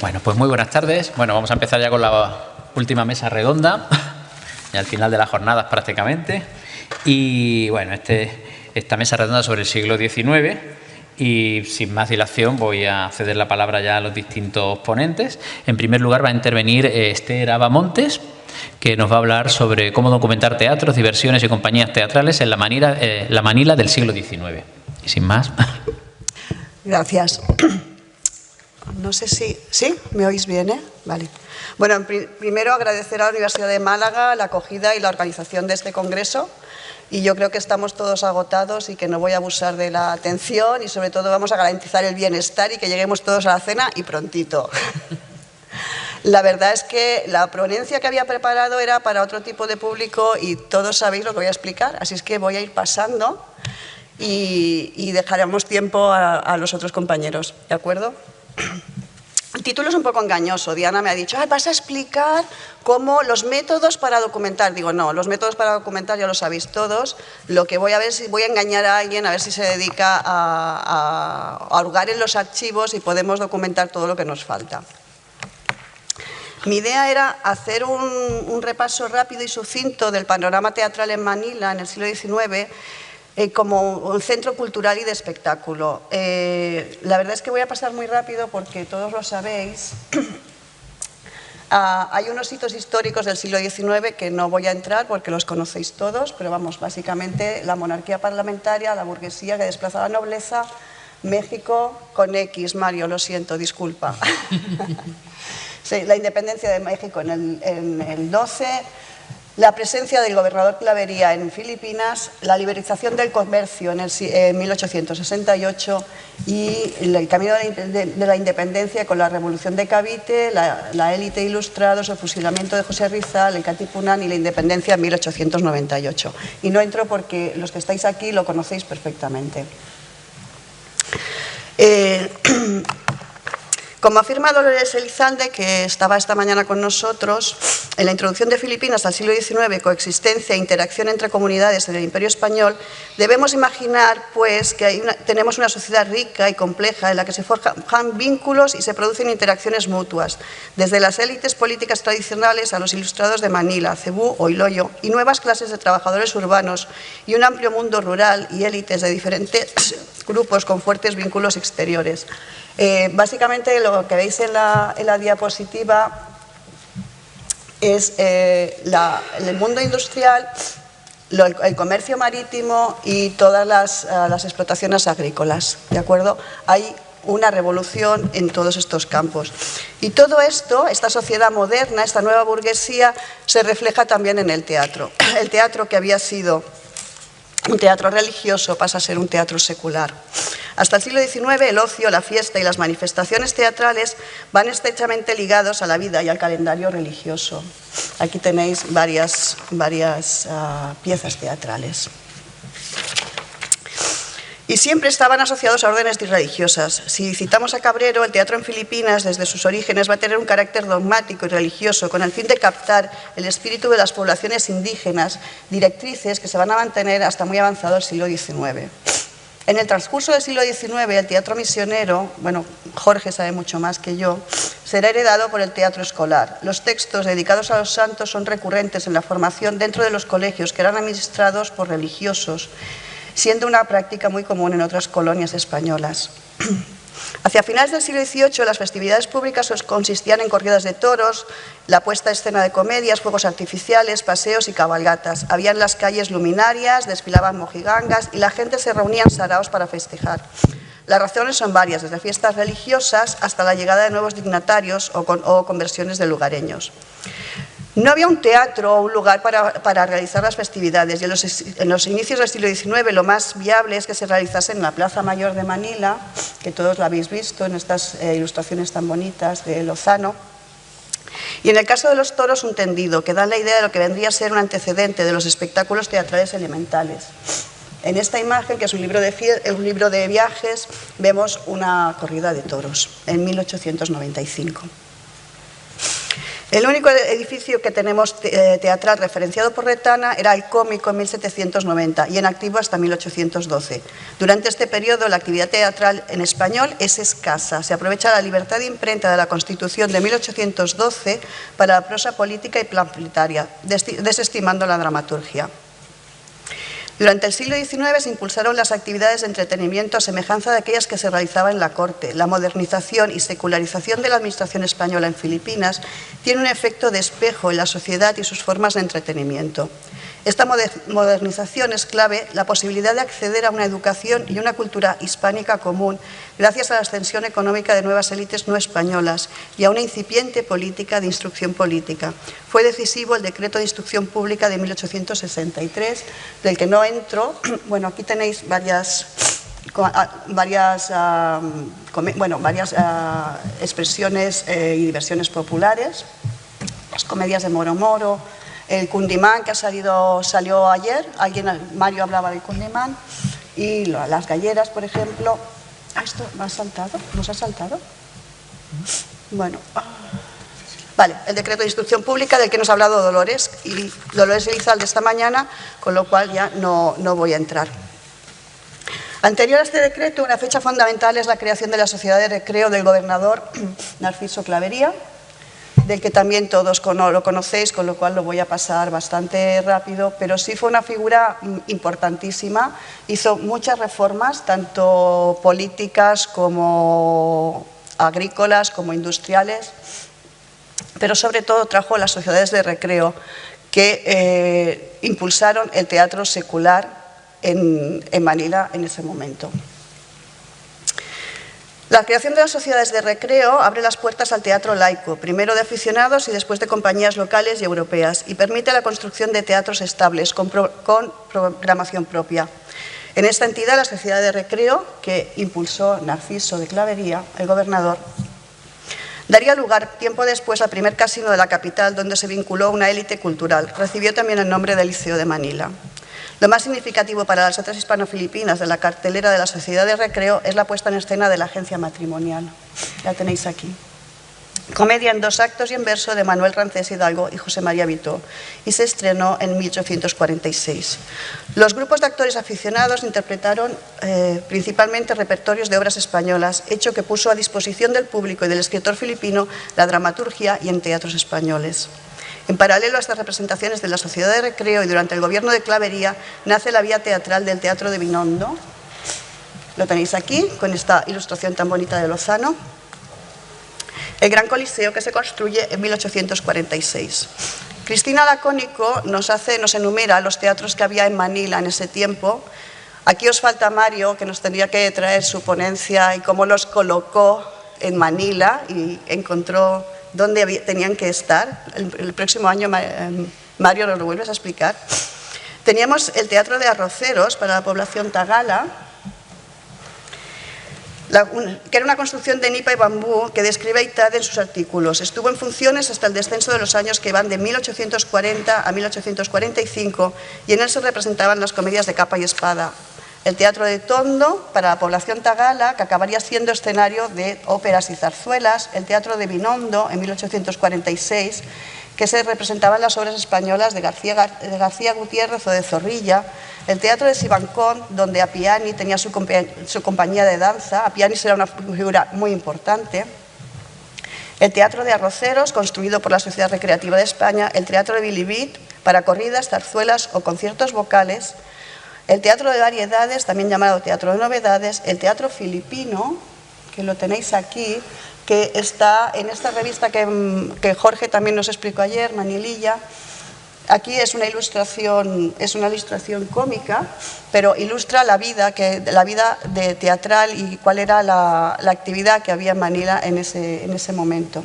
Bueno, pues muy buenas tardes. Bueno, vamos a empezar ya con la última mesa redonda, ya al final de las jornadas prácticamente. Y bueno, esta mesa redonda sobre el siglo XIX. Y sin más dilación voy a ceder la palabra ya a los distintos ponentes. En primer lugar va a intervenir Esther Aba Montes, que nos va a hablar sobre cómo documentar teatros, diversiones y compañías teatrales en la Manila del siglo XIX. Y sin más. Gracias. No sé si... ¿Sí? ¿Me oís bien? Vale. Bueno, primero agradecer a la Universidad de Málaga la acogida y la organización de este congreso. Y yo creo que estamos todos agotados y que no voy a abusar de la atención y sobre todo vamos a garantizar el bienestar y que lleguemos todos a la cena y prontito. La verdad es que la ponencia que había preparado era para otro tipo de público y todos sabéis lo que voy a explicar, así es que voy a ir pasando y dejaremos tiempo a los otros compañeros, ¿de acuerdo? El título es un poco engañoso. Diana me ha dicho, vas a explicar cómo los métodos para documentar. Digo, no, los métodos para documentar ya lo sabéis todos. Lo que voy a ver si voy a engañar a alguien, a ver si se dedica a hurgar en los archivos y podemos documentar todo lo que nos falta. Mi idea era hacer un repaso rápido y sucinto del panorama teatral en Manila en el siglo XIX, como un centro cultural y de espectáculo. La verdad es que voy a pasar muy rápido porque todos lo sabéis. Hay unos hitos históricos del siglo XIX que no voy a entrar porque los conocéis todos, pero vamos, básicamente la monarquía parlamentaria, la burguesía que desplaza a la nobleza, México con X, Mario, lo siento, disculpa. Sí, la independencia de México en el 12, la presencia del gobernador Clavería en Filipinas, la liberalización del comercio en 1868 y el camino de la independencia con la revolución de Cavite, la élite ilustrados, el fusilamiento de José Rizal, el Katipunan y la independencia en 1898. Y no entro porque los que estáis aquí lo conocéis perfectamente. Como afirma Dolores Elizalde, que estaba esta mañana con nosotros, en la introducción de Filipinas al siglo XIX, coexistencia e interacción entre comunidades en el Imperio Español, debemos imaginar pues, que tenemos una sociedad rica y compleja en la que se forjan vínculos y se producen interacciones mutuas, desde las élites políticas tradicionales a los ilustrados de Manila, Cebú o Iloyo, y nuevas clases de trabajadores urbanos y un amplio mundo rural y élites de diferentes grupos con fuertes vínculos exteriores. Básicamente lo que veis en la diapositiva es el mundo industrial, el comercio marítimo y todas las explotaciones agrícolas, ¿de acuerdo? Hay una revolución en todos estos campos. Y todo esto, esta sociedad moderna, esta nueva burguesía, se refleja también en el teatro. El teatro que había sido un teatro religioso pasa a ser un teatro secular. Hasta el siglo XIX, el ocio, la fiesta y las manifestaciones teatrales van estrechamente ligados a la vida y al calendario religioso. Aquí tenéis varias piezas teatrales. Y siempre estaban asociados a órdenes religiosas. Si citamos a Cabrero, el teatro en Filipinas, desde sus orígenes, va a tener un carácter dogmático y religioso, con el fin de captar el espíritu de las poblaciones indígenas, directrices que se van a mantener hasta muy avanzado el siglo XIX. En el transcurso del siglo XIX, el teatro misionero, bueno, Jorge sabe mucho más que yo, será heredado por el teatro escolar. Los textos dedicados a los santos son recurrentes en la formación dentro de los colegios que eran administrados por religiosos, siendo una práctica muy común en otras colonias españolas. Hacia finales del siglo XVIII, las festividades públicas consistían en corridas de toros, la puesta a escena de comedias, fuegos artificiales, paseos y cabalgatas. Había en las calles luminarias, desfilaban mojigangas y la gente se reunía en saraos para festejar. Las razones son varias, desde fiestas religiosas hasta la llegada de nuevos dignatarios o conversiones de lugareños. No había un teatro o un lugar para realizar las festividades y en los inicios del siglo XIX lo más viable es que se realizasen en la Plaza Mayor de Manila, que todos lo habéis visto en estas ilustraciones tan bonitas de Lozano. Y en el caso de los toros, un tendido, que dan la idea de lo que vendría a ser un antecedente de los espectáculos teatrales elementales. En esta imagen, que es un libro de viajes, vemos una corrida de toros en 1895. El único edificio que tenemos teatral referenciado por Retana era el Cómico en 1790 y en activo hasta 1812. Durante este periodo la actividad teatral en español es escasa. Se aprovecha la libertad de imprenta de la Constitución de 1812 para la prosa política y pamfletaria, desestimando la dramaturgia. Durante el siglo XIX se impulsaron las actividades de entretenimiento a semejanza de aquellas que se realizaban en la corte. La modernización y secularización de la administración española en Filipinas tiene un efecto de espejo en la sociedad y sus formas de entretenimiento. Esta modernización es clave la posibilidad de acceder a una educación y una cultura hispánica común gracias a la ascensión económica de nuevas élites no españolas y a una incipiente política de instrucción política. Fue decisivo el Decreto de Instrucción Pública de 1863, del que no entro. Bueno, aquí tenéis varias expresiones y diversiones populares, las comedias de Moro Moro, el Cundimán, que salió ayer, Mario hablaba del Cundimán, y las galleras, por ejemplo. ¿Esto me ha saltado? ¿Nos ha saltado? Bueno, vale, el decreto de instrucción pública del que nos ha hablado Dolores, y Dolores Elizalde esta mañana, con lo cual ya no voy a entrar. Anterior a este decreto, una fecha fundamental es la creación de la Sociedad de Recreo del gobernador Narciso Clavería, del que también todos lo conocéis, con lo cual lo voy a pasar bastante rápido, pero sí fue una figura importantísima, hizo muchas reformas, tanto políticas como agrícolas, como industriales, pero sobre todo trajo las sociedades de recreo que impulsaron el teatro secular en Manila en ese momento. La creación de las sociedades de recreo abre las puertas al teatro laico, primero de aficionados y después de compañías locales y europeas, y permite la construcción de teatros estables con programación propia. En esta entidad, la Sociedad de Recreo, que impulsó Narciso de Clavería, el gobernador, daría lugar tiempo después al primer casino de la capital, donde se vinculó una élite cultural. Recibió también el nombre del Liceo de Manila. Lo más significativo para las otras hispano-filipinas de la cartelera de la Sociedad de Recreo es la puesta en escena de la agencia matrimonial. La tenéis aquí. Comedia en 2 actos y en verso de Manuel Rancés Hidalgo y José María Vitó, y se estrenó en 1846. Los grupos de actores aficionados interpretaron principalmente repertorios de obras españolas, hecho que puso a disposición del público y del escritor filipino la dramaturgia y en teatros españoles. En paralelo a estas representaciones de la Sociedad de Recreo y durante el gobierno de Clavería, nace la vía teatral del Teatro de Binondo. Lo tenéis aquí, con esta ilustración tan bonita de Lozano. El Gran Coliseo, que se construye en 1846. Cristina Lacónico nos enumera los teatros que había en Manila en ese tiempo. Aquí os falta Mario, que nos tendría que traer su ponencia y cómo los colocó en Manila y encontró dónde tenían que estar. El próximo año, Mario, nos lo vuelves a explicar. Teníamos el Teatro de Arroceros para la población tagala, que era una construcción de nipa y bambú que describe Itad en sus artículos. Estuvo en funciones hasta el descenso de los años que van de 1840 a 1845 y en él se representaban las comedias de capa y espada. El Teatro de Tondo, para la población tagala, que acabaría siendo escenario de óperas y zarzuelas. El Teatro de Binondo, en 1846, que se representaban las obras españolas de García Gutiérrez o de Zorrilla. El Teatro de Sivancón, donde Appiani tenía su compañía de danza. Appiani era una figura muy importante. El Teatro de Arroceros, construido por la Sociedad Recreativa de España. El Teatro de Bilibid, para corridas, zarzuelas o conciertos vocales. El Teatro de Variedades, también llamado Teatro de Novedades. El Teatro Filipino, que lo tenéis aquí, que está en esta revista que Jorge también nos explicó ayer, Manililla. Aquí es una ilustración cómica, pero ilustra la vida de teatral y cuál era la actividad que había en Manila en ese momento.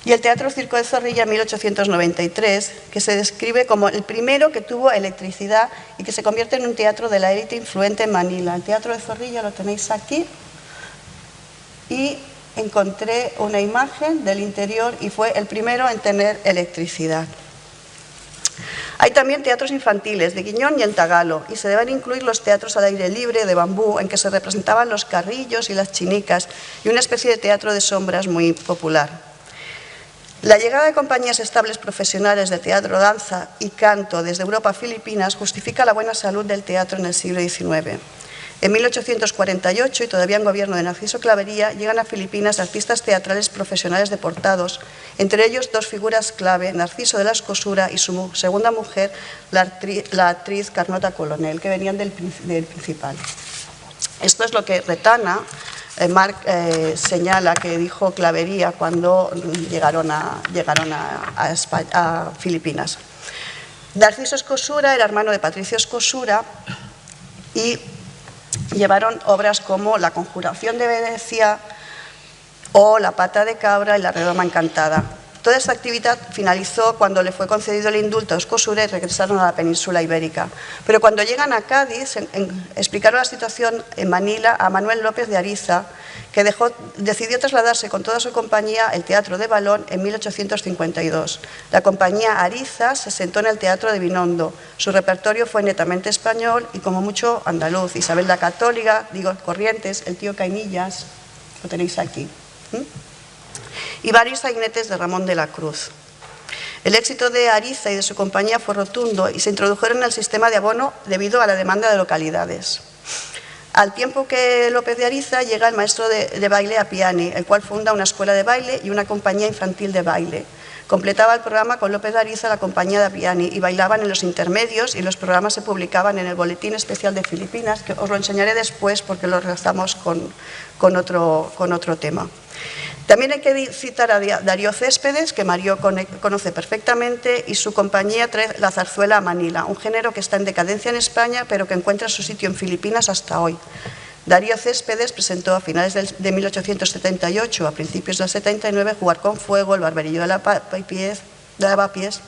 Y el Teatro Circo de Zorrilla, en 1893, que se describe como el primero que tuvo electricidad y que se convierte en un teatro de la élite influente en Manila. El Teatro de Zorrilla lo tenéis aquí. Y encontré una imagen del interior y fue el primero en tener electricidad. Hay también teatros infantiles de Guiñón y en Tagalo, y se deben incluir los teatros al aire libre de bambú en que se representaban los carrillos y las chinicas y una especie de teatro de sombras muy popular. La llegada de compañías estables profesionales de teatro, danza y canto desde Europa a Filipinas justifica la buena salud del teatro en el siglo XIX. En 1848, y todavía en gobierno de Narciso Clavería, llegan a Filipinas artistas teatrales profesionales deportados, entre ellos dos figuras clave, Narciso de la Escosura y su segunda mujer, la actriz Carlota Colonel, que venían del Principal. Esto es lo que Retana señala que dijo Clavería cuando llegaron a Filipinas. Narciso Escosura era hermano de Patricio Escosura y llevaron obras como La Conjuración de Venecia o La Pata de Cabra y La Redoma Encantada. Toda esta actividad finalizó cuando le fue concedido el indulto a Escosura y regresaron a la península ibérica. Pero cuando llegan a Cádiz, explicaron la situación en Manila a Manuel López de Ariza, que decidió trasladarse con toda su compañía el Teatro de Balón en 1852. La compañía Ariza se sentó en el Teatro de Binondo. Su repertorio fue netamente español y como mucho andaluz. Isabel la Católica, Corrientes, El tío Cainillas, lo tenéis aquí. Y varios sainetes de Ramón de la Cruz. El éxito de Ariza y de su compañía fue rotundo y se introdujeron en el sistema de abono debido a la demanda de localidades. Al tiempo que López de Ariza llega el maestro de baile Appiani, el cual funda una escuela de baile y una compañía infantil de baile. Completaba el programa con López de Ariza la compañía de Appiani y bailaban en los intermedios y los programas se publicaban en el Boletín Especial de Filipinas, que os lo enseñaré después porque lo enlazamos con otro tema. También hay que citar a Darío Céspedes, que Mario conoce perfectamente, y su compañía trae la zarzuela a Manila, un género que está en decadencia en España, pero que encuentra su sitio en Filipinas hasta hoy. Darío Céspedes presentó a finales de 1878, a principios del 79, Jugar con Fuego, El Barberillo de Lavapiés.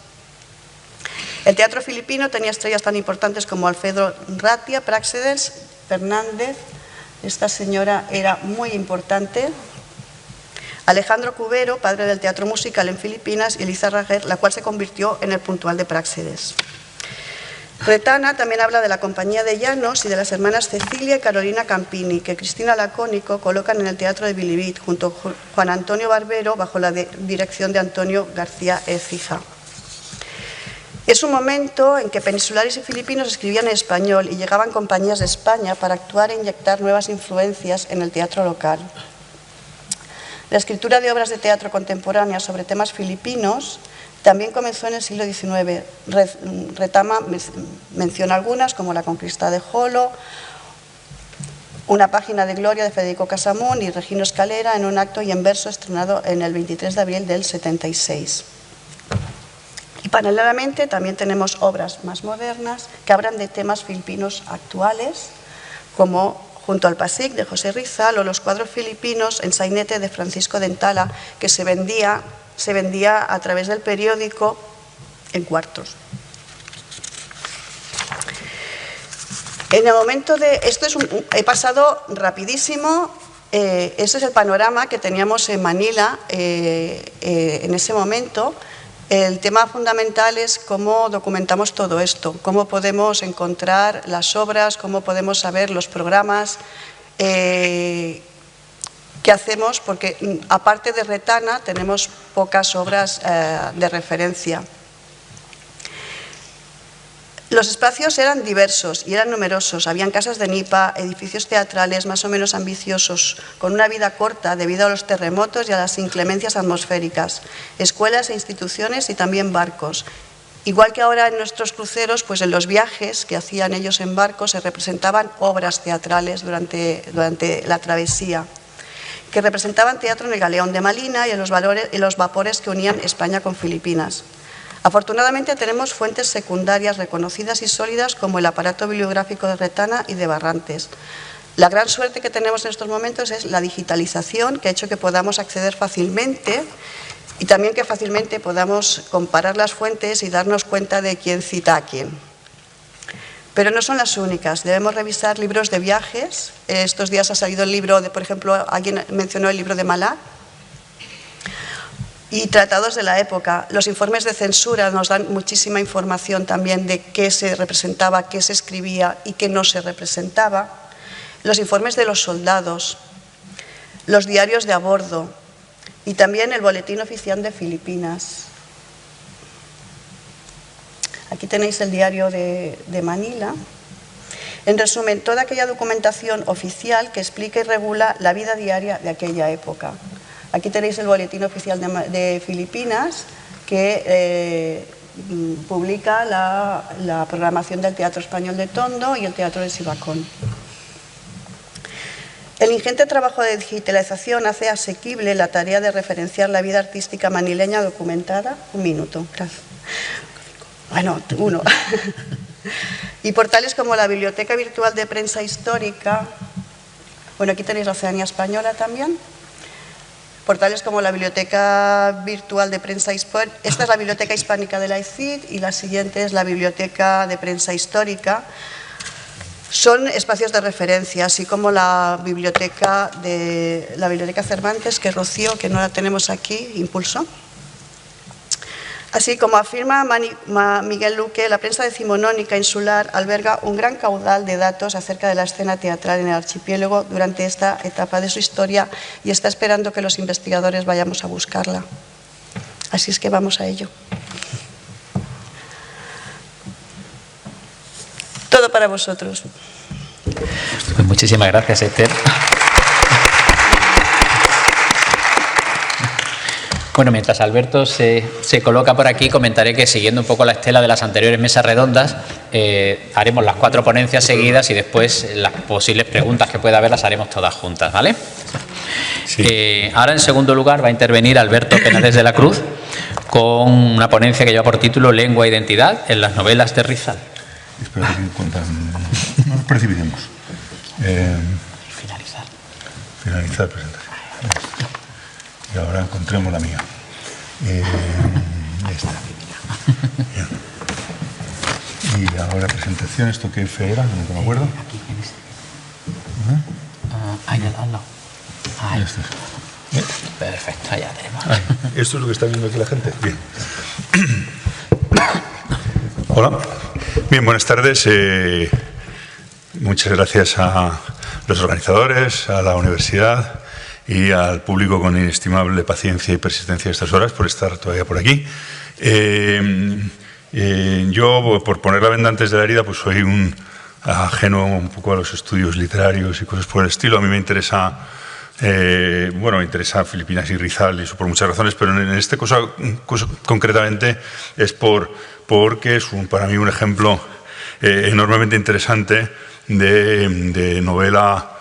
El teatro filipino tenía estrellas tan importantes como Alfredo Ratia, Práxedes, Fernández, esta señora era muy importante, Alejandro Cubero, padre del teatro musical en Filipinas, y Elisa Raguer, la cual se convirtió en el puntual de Práxedes. Retana también habla de la compañía de Llanos y de las hermanas Cecilia y Carolina Campini, que Cristina Lacónico colocan en el Teatro de Bilibid, junto a Juan Antonio Barbero, bajo la dirección de Antonio García Écija. Es un momento en que peninsulares y filipinos escribían en español y llegaban compañías de España para actuar e inyectar nuevas influencias en el teatro local. La escritura de obras de teatro contemporáneas sobre temas filipinos también comenzó en el siglo XIX. Retama menciona algunas, como La Conquista de Jolo, Una página de gloria de Federico Casamón y Regino Escalera en un acto y en verso estrenado en el 23 de abril del 76. Y paralelamente también tenemos obras más modernas que hablan de temas filipinos actuales, como Junto al Pasic de José Rizal o Los cuadros filipinos en sainete de Francisco Dentala, que se vendía a través del periódico en cuartos. En el momento de... he pasado rapidísimo, ese es el panorama que teníamos en Manila en ese momento. El tema fundamental es cómo documentamos todo esto, cómo podemos encontrar las obras, cómo podemos saber los programas que hacemos, porque aparte de Retana tenemos pocas obras de referencia. Los espacios eran diversos y eran numerosos. Habían casas de nipa, edificios teatrales más o menos ambiciosos, con una vida corta debido a los terremotos y a las inclemencias atmosféricas, escuelas e instituciones y también barcos. Igual que ahora en nuestros cruceros, pues en los viajes que hacían ellos en barcos se representaban obras teatrales durante la travesía, que representaban teatro en el galeón de Malina y en los vapores que unían España con Filipinas. Afortunadamente tenemos fuentes secundarias reconocidas y sólidas como el aparato bibliográfico de Retana y de Barrantes. La gran suerte que tenemos en estos momentos es la digitalización, que ha hecho que podamos acceder fácilmente y también que fácilmente podamos comparar las fuentes y darnos cuenta de quién cita a quién. Pero no son las únicas, debemos revisar libros de viajes. Estos días ha salido el libro por ejemplo, alguien mencionó el libro de Malá, y tratados de la época. Los informes de censura nos dan muchísima información también de qué se representaba, qué se escribía y qué no se representaba. Los informes de los soldados, los diarios de a bordo, y también el Boletín Oficial de Filipinas. Aquí tenéis el diario de Manila. En resumen, toda aquella documentación oficial que explica y regula la vida diaria de aquella época. Aquí tenéis el Boletín Oficial de Filipinas, que publica la programación del Teatro Español de Tondo y el Teatro de Sibacón. El ingente trabajo de digitalización hace asequible la tarea de referenciar la vida artística manileña documentada. Un minuto, gracias. Bueno, uno. Y portales como la Biblioteca Virtual de Prensa Histórica, bueno, aquí tenéis la Oceanía Española también. Portales como la Biblioteca Virtual de Prensa Histórica, esta es la Biblioteca Hispánica de la ECID y la siguiente es la Biblioteca de Prensa Histórica. Son espacios de referencia, así como la Biblioteca Cervantes, que Rocío, que no la tenemos aquí, impulsó. Así como afirma Miguel Luque, la prensa decimonónica insular alberga un gran caudal de datos acerca de la escena teatral en el archipiélago durante esta etapa de su historia y está esperando que los investigadores vayamos a buscarla. Así es que vamos a ello. Todo para vosotros. Pues muchísimas gracias, Esther. Bueno, mientras Alberto se coloca por aquí, comentaré que siguiendo un poco la estela de las anteriores mesas redondas, haremos las 4 ponencias seguidas y después las posibles preguntas que pueda haber las haremos todas juntas, ¿vale? Sí. Ahora, en segundo lugar, va a intervenir Alberto Penades de la Cruz con una ponencia que lleva por título Lengua e identidad en las novelas de Rizal. Espero que no nos precipitemos. Finalizar presentación. Y ahora encontremos la mía. Esta. Bien. Y ahora presentación, ¿esto qué fe era? No me acuerdo. Aquí, en este. Ahí, al lado. Ahí. Perfecto, ya tenemos. Esto es lo que está viendo aquí la gente. Bien. Hola. Bien, buenas tardes. Muchas gracias a los organizadores, a la universidad y al público con inestimable paciencia y persistencia a estas horas por estar todavía por aquí. Yo, por poner la venda antes de la herida, pues soy un ajeno un poco a los estudios literarios y cosas por el estilo. A mí me interesa, me interesa Filipinas y Rizal, y eso por muchas razones, pero en este caso concretamente es porque es para mí un ejemplo enormemente interesante de novela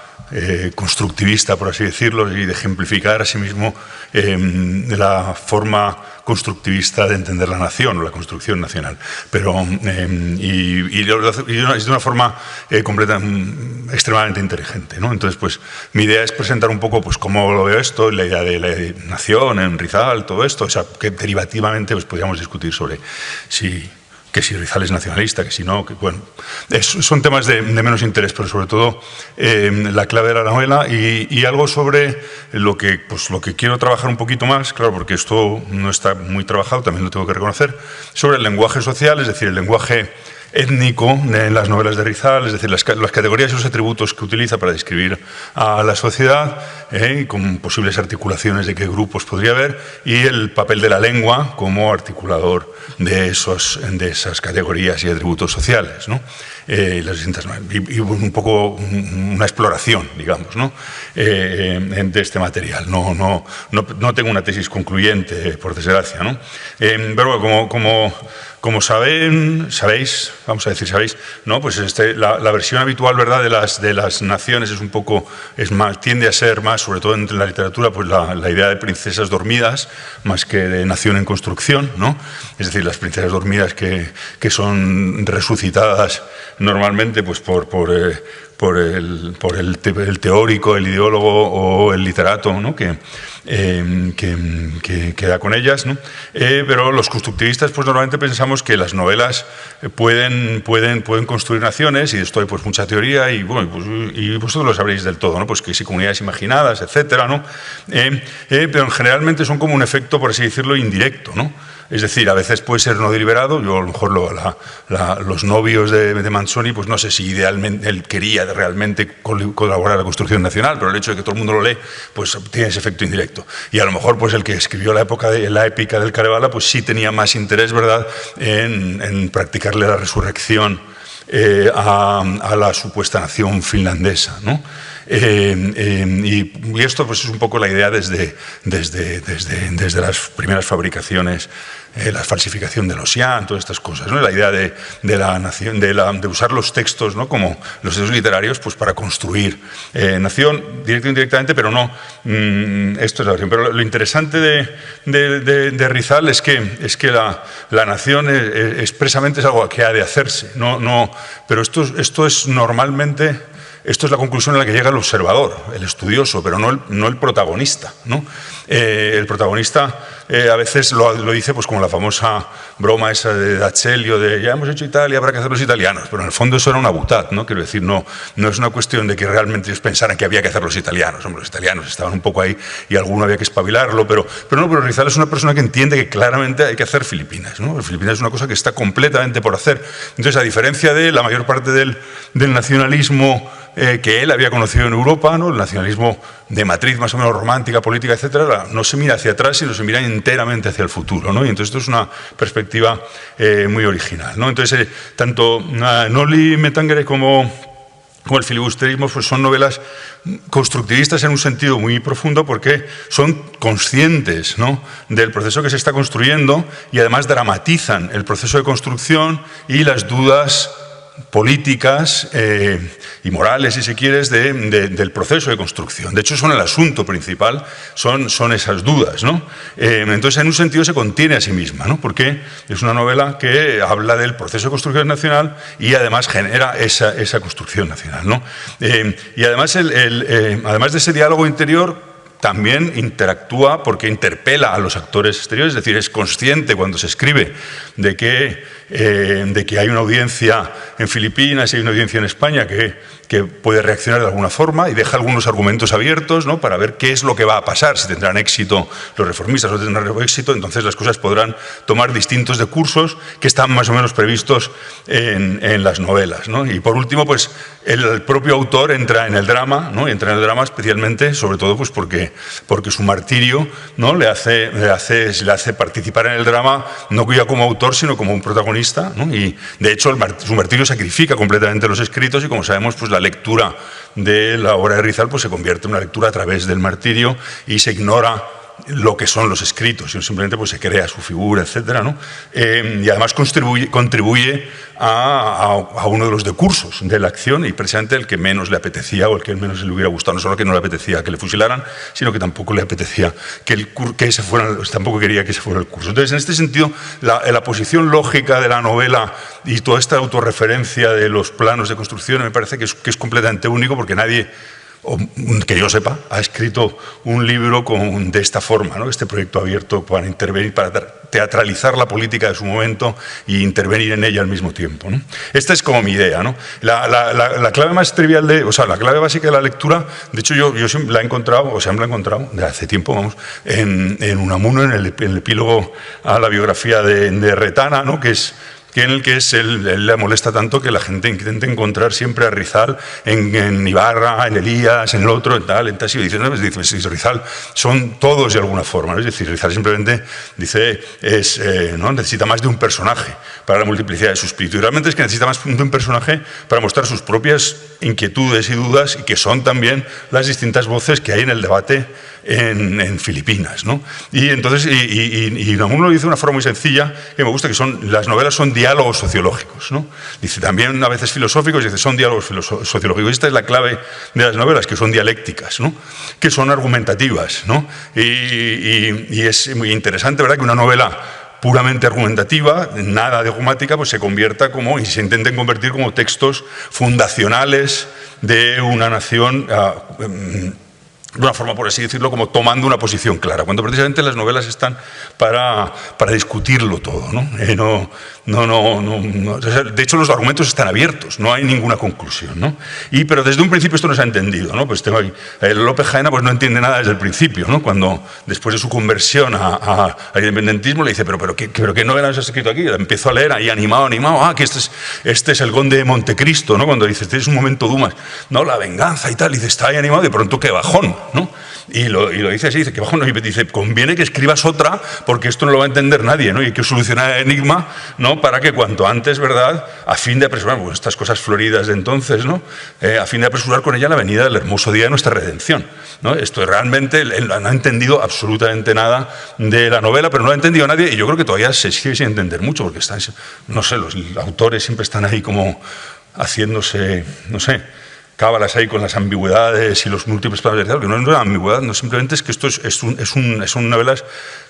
constructivista, por así decirlo, y de ejemplificar asimismo la forma constructivista de entender la nación o la construcción nacional, pero y de una forma extremadamente inteligente, ¿no? Entonces, pues mi idea es presentar un poco, pues cómo lo veo esto, la idea de la nación en Rizal, todo esto, o sea, que derivativamente pues podríamos discutir sobre que si Rizal es nacionalista, que si no, que bueno, son temas de menos interés, pero sobre todo la clave de la novela y algo sobre lo que quiero trabajar un poquito más, claro, porque esto no está muy trabajado, también lo tengo que reconocer, sobre el lenguaje social, es decir, el lenguaje étnico en las novelas de Rizal, es decir, las categorías y los atributos que utiliza para describir a la sociedad, con posibles articulaciones de qué grupos podría haber, y el papel de la lengua como articulador de esas categorías y atributos sociales, ¿no? Y un poco una exploración, digamos, ¿no? De este material. No tengo una tesis concluyente, por desgracia, ¿no? Pero como sabéis, vamos a decir, sabéis, ¿no? Pues la versión habitual, ¿verdad?, de las naciones es un poco, tiende a ser más, sobre todo entre la literatura, pues la idea de princesas dormidas, más que de nación en construcción, ¿no? Es decir, las princesas dormidas que son resucitadas normalmente pues por el teórico, el ideólogo o el literato, ¿no? que da con ellas, ¿no? Pero los constructivistas pues normalmente pensamos que las novelas pueden construir naciones, y de esto hay pues mucha teoría, y bueno, y vosotros lo sabréis del todo, ¿no? Pues que si comunidades imaginadas, etcétera, ¿no? Pero generalmente son como un efecto, por así decirlo, indirecto, ¿no? Es decir, a veces puede ser no deliberado. Yo a lo mejor los novios de Manzoni, pues no sé si idealmente él quería realmente colaborar a la construcción nacional, pero el hecho de que todo el mundo lo lee, pues tiene ese efecto indirecto. proyecto. Y a lo mejor pues el que escribió la épica del Kalevala pues sí tenía más interés, ¿verdad?, en practicarle la resurrección a la supuesta nación finlandesa, ¿no? Y esto pues es un poco la idea desde las primeras fabricaciones, la falsificación de los Xi'an, todas estas cosas, ¿no? La idea de la nación, de usar los textos, ¿no?, como los textos literarios, pues para construir nación, directo o indirectamente, pero no, esto es la nación. Pero lo interesante de Rizal es que la nación expresamente es algo que ha de hacerse, pero esto es normalmente... Esto es la conclusión a la que llega el observador, el estudioso, pero no el protagonista, ¿no? El protagonista a veces lo dice pues como la famosa broma esa de D'Azeglio de ya hemos hecho Italia, habrá que hacer los italianos, pero en el fondo eso era una butad, ¿no? Quiero decir, no es una cuestión de que realmente ellos pensaran que había que hacer los italianos. Hombre, los italianos estaban un poco ahí y alguno había que espabilarlo, pero Rizal es una persona que entiende que claramente hay que hacer Filipinas, ¿no? Filipinas es una cosa que está completamente por hacer. Entonces, a diferencia de la mayor parte del nacionalismo que él había conocido en Europa, ¿no?, el nacionalismo de matriz más o menos romántica, política, etcétera, no se mira hacia atrás, sino se mira enteramente hacia el futuro, ¿no? Y entonces esto es una perspectiva muy original, ¿no? Entonces, tanto Noli Me Tangere como el filibusterismo pues son novelas constructivistas en un sentido muy profundo porque son conscientes, ¿no?, del proceso que se está construyendo y además dramatizan el proceso de construcción y las dudas políticas y morales, si se quiere, del proceso de construcción. De hecho, son el asunto principal, son esas dudas, ¿no? Entonces, en un sentido, se contiene a sí misma, ¿no?, porque es una novela que habla del proceso de construcción nacional y además genera esa construcción nacional, ¿no? Y además, además de ese diálogo interior, también interactúa porque interpela a los actores exteriores, es decir, es consciente cuando se escribe de que hay una audiencia en Filipinas y hay una audiencia en España que puede reaccionar de alguna forma y deja algunos argumentos abiertos, ¿no?, para ver qué es lo que va a pasar, si tendrán éxito los reformistas o no tendrán éxito. Entonces las cosas podrán tomar distintos decursos que están más o menos previstos en las novelas, ¿no? Y por último, pues el propio autor entra en el drama, ¿no?, y entra en el drama especialmente, sobre todo pues porque su martirio, ¿no?, le hace participar en el drama no ya como autor, sino como un protagonista, ¿no? Y de hecho su martirio sacrifica completamente los escritos y, como sabemos, pues la lectura de la obra de Rizal pues se convierte en una lectura a través del martirio y se ignora lo que son los escritos, sino simplemente pues se crea su figura, etcétera, ¿no? Y además contribuye a uno de los decursos de la acción, y precisamente el que menos le apetecía o el que menos le hubiera gustado. No solo que no le apetecía que le fusilaran, sino que tampoco le apetecía tampoco quería que se fuera el curso. Entonces, en este sentido, la posición lógica de la novela y toda esta autorreferencia de los planos de construcción me parece que es completamente único, porque nadie, que yo sepa, ha escrito un libro de esta forma, ¿no? Este proyecto abierto para intervenir, para teatralizar la política de su momento e intervenir en ella al mismo tiempo, ¿no? Esta es como mi idea, ¿no? La clave más trivial la clave básica de la lectura, de hecho yo siempre la he encontrado, de hace tiempo, vamos, en Unamuno, en el epílogo a la biografía de Retana, ¿no?, en el que él le molesta tanto que la gente intente encontrar siempre a Rizal en Ibarra, en Elías, en el otro, en tal, y dice, no, Rizal son todos de alguna forma, ¿no? Es decir, Rizal simplemente dice, ¿no?, necesita más de un personaje para la multiplicidad de su espíritu, y realmente es que necesita más de un personaje para mostrar sus propias inquietudes y dudas, y que son también las distintas voces que hay en el debate en Filipinas, ¿no? Y entonces, Unamuno lo dice de una forma muy sencilla, que me gusta, que las novelas son diálogos sociológicos, ¿no? Dice también a veces filosóficos, dice son diálogos sociológicos. Esta es la clave de las novelas, que son dialécticas, ¿no?, que son argumentativas, ¿no? Y es muy interesante, ¿verdad?, que una novela puramente argumentativa, nada dogmática, pues se convierta y se intenten convertir como textos fundacionales de una nación, de una forma, por así decirlo, como tomando una posición clara, cuando precisamente las novelas están para discutirlo todo, ¿no? De hecho, los argumentos están abiertos, no hay ninguna conclusión, ¿no? Pero desde un principio esto no se ha entendido, ¿no? Pues López Jaena pues no entiende nada desde el principio, ¿no? Cuando después de su conversión al independentismo le dice, pero ¿qué novelas has escrito aquí? La empiezo a leer ahí animado, que este es el Conde de Montecristo, ¿no? Cuando dice, este es un momento Dumas, no, la venganza y tal, y dice, está ahí animado, y de pronto qué bajón, ¿no? Y lo dice así, dice que bajo no, y dice, conviene que escribas otra porque esto no lo va a entender nadie, ¿no? Y hay que solucionar el enigma, ¿no? Para que cuanto antes, ¿verdad? A fin de apresurar, pues estas cosas floridas de entonces, ¿no? A fin de apresurar con ella la venida del hermoso día de nuestra redención, ¿no? Esto realmente, él no ha entendido absolutamente nada de la novela, pero no lo ha entendido nadie y yo creo que todavía se sigue sin entender mucho porque están, no sé, los autores siempre están ahí como haciéndose, no sé, cábalas ahí con las ambigüedades y los múltiples planos de realidad, que no es una ambigüedad, no, simplemente es que esto son novelas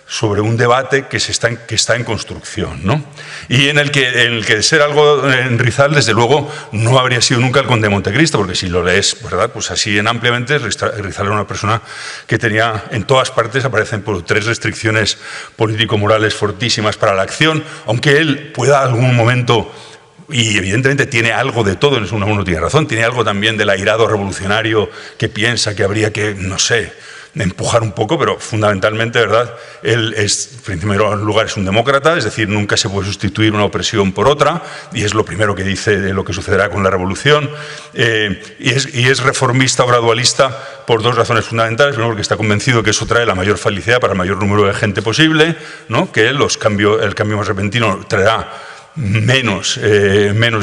sobre un debate que está en construcción, ¿no? Y en el que de ser algo en Rizal, desde luego, no habría sido nunca el Conde de Montecristo, porque si lo lees, ¿verdad? Pues así en ampliamente, Rizal era una persona que tenía, en todas partes aparecen por 3 restricciones político-morales fortísimas para la acción, aunque él pueda algún momento... Y evidentemente tiene algo de todo, uno tiene razón, tiene algo también del airado revolucionario que piensa que habría que, no sé, empujar un poco, pero fundamentalmente, ¿verdad? Él es, en primer lugar, es un demócrata, es decir, nunca se puede sustituir una opresión por otra, y es lo primero que dice de lo que sucederá con la revolución, y es reformista o gradualista por 2 razones fundamentales. Primero, porque está convencido que eso trae la mayor felicidad para el mayor número de gente posible, ¿no? Que el cambio más repentino traerá menos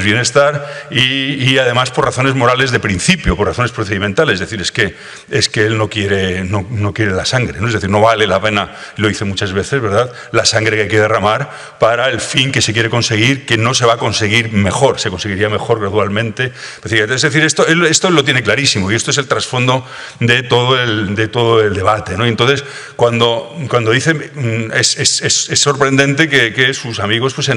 bienestar y además por razones morales de principio, por razones procedimentales, es decir, es que él no quiere la sangre, ¿no? Es decir, no vale la pena, lo dice muchas veces, ¿verdad?, la sangre que hay que derramar para el fin que se quiere conseguir, que no se va a conseguir mejor, se conseguiría mejor gradualmente. Es decir, esto lo tiene clarísimo y esto es el trasfondo de todo el debate, ¿no? Y entonces, cuando dice, es sorprendente que sus amigos pues,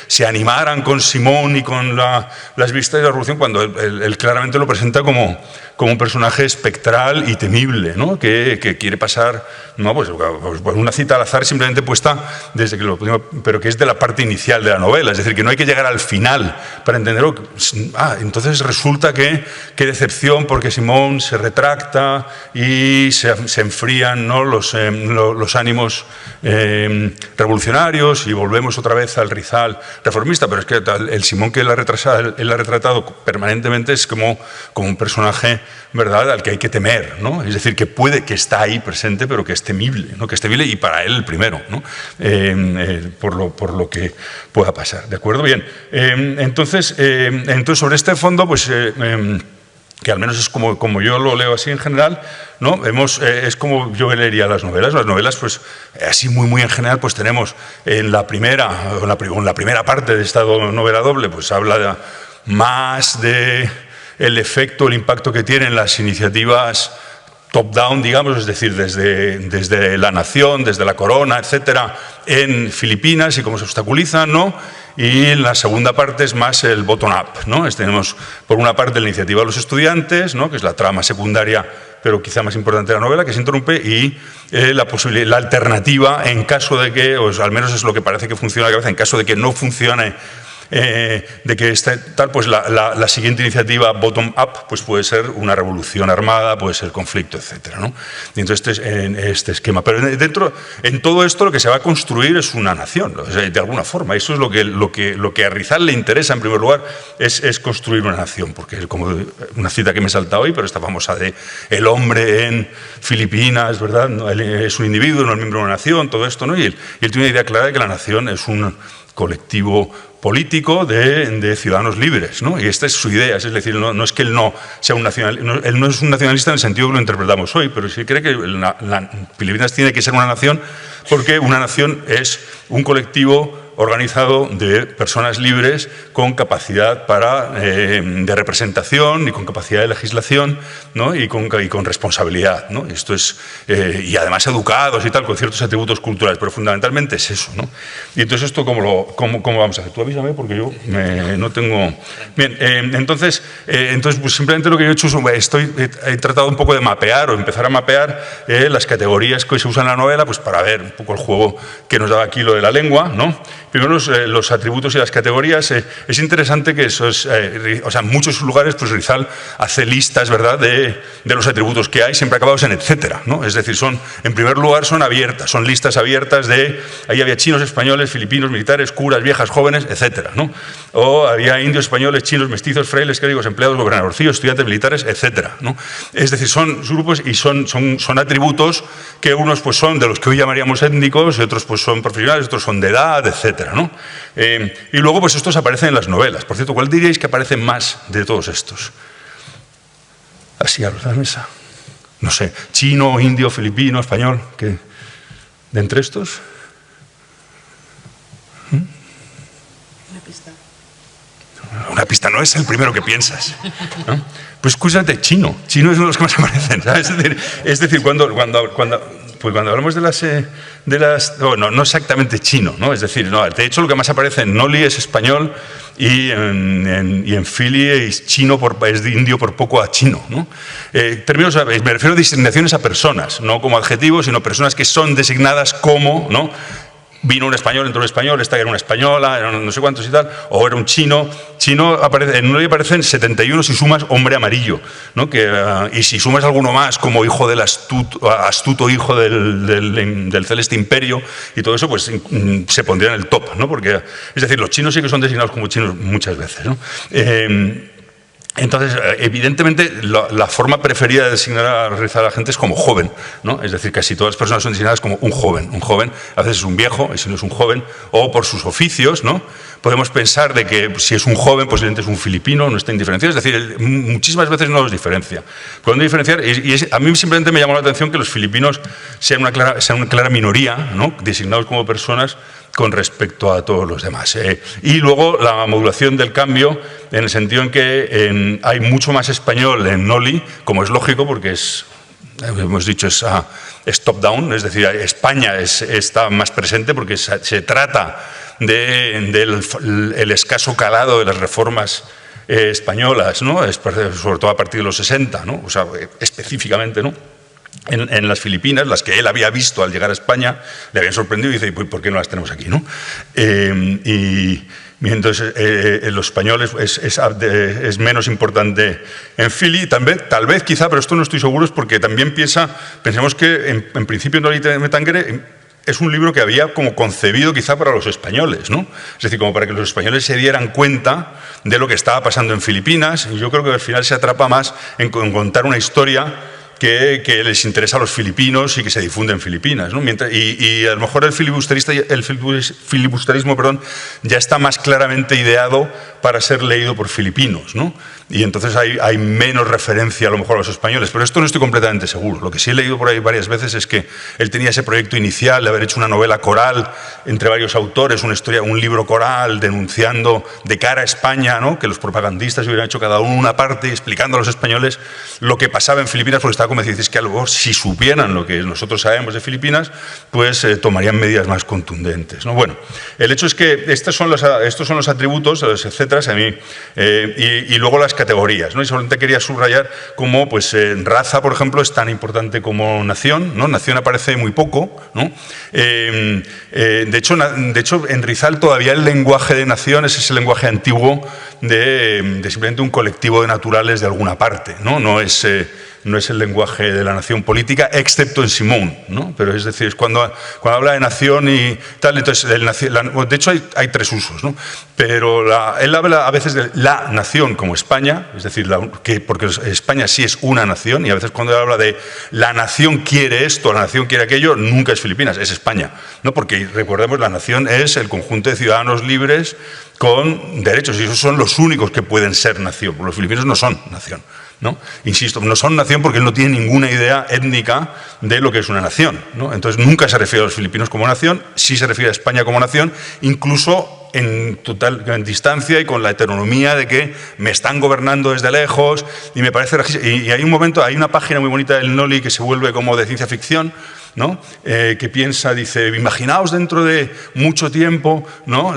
se animaran con Simón y con las vistas de la revolución, cuando él claramente lo presenta como un personaje espectral y temible, ¿no? Que quiere pasar, no, pues una cita al azar simplemente puesta desde que pero que es de la parte inicial de la novela, es decir, que no hay que llegar al final para entenderlo. Entonces resulta que qué decepción, porque Simón se retracta y se enfrían, ¿no?, los ánimos revolucionarios y volvemos otra vez al Rizal reformista, pero es que el Simón que él ha retratado permanentemente es como un personaje, ¿verdad?, al que hay que temer, ¿no? Es decir, que está ahí presente, pero que es temible, ¿no? Que es temible y para él el primero, ¿no? Por lo que pueda pasar, ¿de acuerdo? Bien, entonces sobre este fondo, pues... que al menos es como yo lo leo así en general, ¿no? Es como yo leería las novelas. Las novelas, pues así muy en general, pues tenemos en la primera parte de esta novela doble, pues habla más de el efecto, el impacto que tienen las iniciativas top-down, digamos, es decir, desde la nación, desde la corona, etcétera, en Filipinas y cómo se obstaculizan, ¿no? Y en la segunda parte es más el bottom-up, ¿no? Tenemos, por una parte, la iniciativa de los estudiantes, ¿no?, que es la trama secundaria, pero quizá más importante de la novela, que se interrumpe, y la alternativa en caso de que, o al menos es lo que parece que funciona a la cabeza, en caso de que no funcione, de que tal, pues la siguiente iniciativa bottom-up pues puede ser una revolución armada, puede ser conflicto, etcétera, ¿no? Y entonces este esquema. Pero en todo esto lo que se va a construir es una nación, o sea, de alguna forma. Eso es lo que a Rizal le interesa en primer lugar, es construir una nación, porque como una cita que me he saltado hoy, pero esta famosa de el hombre en Filipinas, ¿verdad? Él es un individuo, no es miembro de una nación, todo esto, ¿no? Y él tiene una idea clara de que la nación es un colectivo político de ciudadanos libres, ¿no? Y esta es su idea, es decir, no es que él no sea un nacionalista, él no es un nacionalista en el sentido que lo interpretamos hoy, pero sí cree que Filipinas tiene que ser una nación porque una nación es un colectivo organizado de personas libres con capacidad de representación y con capacidad de legislación, ¿no? y con responsabilidad, ¿no? Esto es, y además educados y tal, con ciertos atributos culturales, pero fundamentalmente es eso, ¿no? Y entonces esto ¿cómo vamos a hacer? Tú avísame porque yo no tengo... Bien, entonces pues simplemente lo que yo he hecho es he tratado un poco de mapear o empezar a mapear las categorías que se usan en la novela, pues para ver un poco el juego que nos daba aquí lo de la lengua, ¿no? Primero, los atributos y las categorías. Es interesante que eso es, o sea, en muchos lugares, pues Rizal hace listas, ¿verdad?, de los atributos que hay, siempre acabados en etcétera, ¿no? Es decir, en primer lugar, son abiertas, son listas abiertas de, ahí había chinos, españoles, filipinos, militares, curas, viejas, jóvenes, etcétera, ¿no? O había indios, españoles, chinos, mestizos, frailes, clérigos, empleados, gobernadorcillos, estudiantes, militares, etcétera, ¿no? Es decir, son grupos y son atributos que unos pues son de los que hoy llamaríamos étnicos y otros pues son profesionales, otros son de edad, etcétera, ¿no? Y luego pues estos aparecen en las novelas. Por cierto, ¿cuál diríais que aparece más de todos estos? Así a la mesa. No sé, chino, indio, filipino, español, ¿qué? ¿De entre estos? Una pista. Una pista, no es el primero que piensas, ¿no? Pues escúchate, chino es uno de los que más aparecen, ¿sabes? Es decir, cuando hablamos de las no exactamente chino, ¿no? Es decir, no, de hecho lo que más aparece en Noli es español y en Philly es chino, es de indio por poco a chino, ¿no? Términos, me refiero a designaciones a personas, no como adjetivos, sino personas que son designadas como, ¿no? Vino un español, entró un español, esta era una española, eran no sé cuántos y tal, o era un chino. Chino aparece, en Noli aparecen 71 si sumas hombre amarillo, ¿no? Y si sumas alguno más como hijo del astuto hijo del celeste imperio y todo eso, pues se pondría en el top, ¿no? Porque, es decir, los chinos sí que son designados como chinos muchas veces, ¿no? Entonces, evidentemente, la forma preferida de designar a la gente es como joven, ¿no? Es decir, casi todas las personas son designadas como un joven. Un joven, a veces es un viejo, y si no es un joven, o por sus oficios, ¿no? Podemos pensar de que si es un joven, posiblemente es un filipino, no está indiferenciado. Es decir, muchísimas veces no los diferencia. Podemos diferenciar, a mí simplemente me llamó la atención que los filipinos sean una clara minoría, ¿no? Designados como personas con respecto a todos los demás. Y luego la modulación del cambio en el sentido en que hay mucho más español en Noli, como es lógico porque hemos dicho, es top-down, es decir, España está más presente porque se trata del escaso calado de las reformas españolas, ¿no? Sobre todo a partir de los 60, ¿no? O sea, específicamente, ¿no? En las Filipinas, las que él había visto al llegar a España, le habían sorprendido y dice, ¿por qué no las tenemos aquí, no? Y entonces los españoles es menos importante en Philly, tal vez, quizá, pero esto no estoy seguro, es porque también pensemos que en principio Noli Me Tangere es un libro que había como concebido quizá para los españoles, ¿no? Es decir, como para que los españoles se dieran cuenta de lo que estaba pasando en Filipinas, y yo creo que al final se atrapa más en contar una historia que les interesa a los filipinos y que se difunde en Filipinas, ¿no? Y a lo mejor el filibusterismo, ya está más claramente ideado para ser leído por filipinos, ¿no? Y entonces hay menos referencia a lo mejor a los españoles, pero esto no estoy completamente seguro. Lo que sí he leído por ahí varias veces es que él tenía ese proyecto inicial de haber hecho una novela coral entre varios autores, un libro coral denunciando de cara a España, ¿no? Que los propagandistas hubieran hecho cada uno una parte explicando a los españoles lo que pasaba en Filipinas, porque estaba convencido, es que a lo mejor si supieran lo que nosotros sabemos de Filipinas, pues tomarían medidas más contundentes, ¿no? Bueno, el hecho es que estos son los atributos, los etcétera, a mí, y luego las categorías, ¿no? Y solamente quería subrayar cómo pues, raza, por ejemplo, es tan importante como nación, ¿no? Nación aparece muy poco, ¿no? De hecho, en Rizal todavía el lenguaje de nación es ese lenguaje antiguo de simplemente un colectivo de naturales de alguna parte, ¿no? No es el lenguaje de la nación política, excepto en Simón, ¿no? Pero es decir, es cuando habla de nación y tal, entonces, de hecho hay tres usos, ¿no? Pero él habla a veces de la nación como España, es decir, porque España sí es una nación, y a veces cuando él habla de la nación quiere esto, la nación quiere aquello, nunca es Filipinas, es España, ¿no? Porque recordemos, la nación es el conjunto de ciudadanos libres con derechos, y esos son los únicos que pueden ser nación, porque los filipinos no son nación, ¿no? Insisto, no son nación porque él no tiene ninguna idea étnica de lo que es una nación, ¿no? Entonces nunca se refiere a los filipinos como nación, sí se refiere a España como nación, incluso en distancia y con la heteronomía de que me están gobernando desde lejos, y me parece, y hay un momento, hay una página muy bonita del Noli que se vuelve como de ciencia ficción, ¿no? Que piensa, dice, imaginaos dentro de mucho tiempo, ¿no?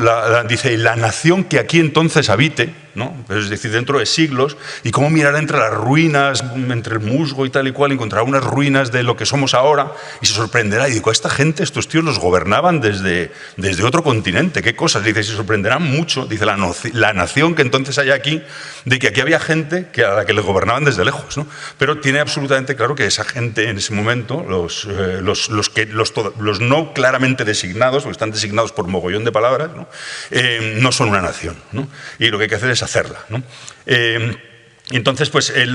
Dice, la nación que aquí entonces habite, ¿no? Es decir, dentro de siglos, y cómo mirar entre las ruinas, entre el musgo y tal y cual, encontrar unas ruinas de lo que somos ahora, y se sorprenderá, y digo, esta gente, estos tíos los gobernaban desde otro continente, qué cosas, dice, se sorprenderán mucho, dice, la nación que entonces hay aquí, de que aquí había gente a la que les gobernaban desde lejos, ¿no? Pero tiene absolutamente claro que esa gente en ese momento, los no claramente designados, porque están designados por mogollón de palabras, no son una nación, ¿no? Y lo que hay que hacer es hacerla, ¿no? Entonces, pues el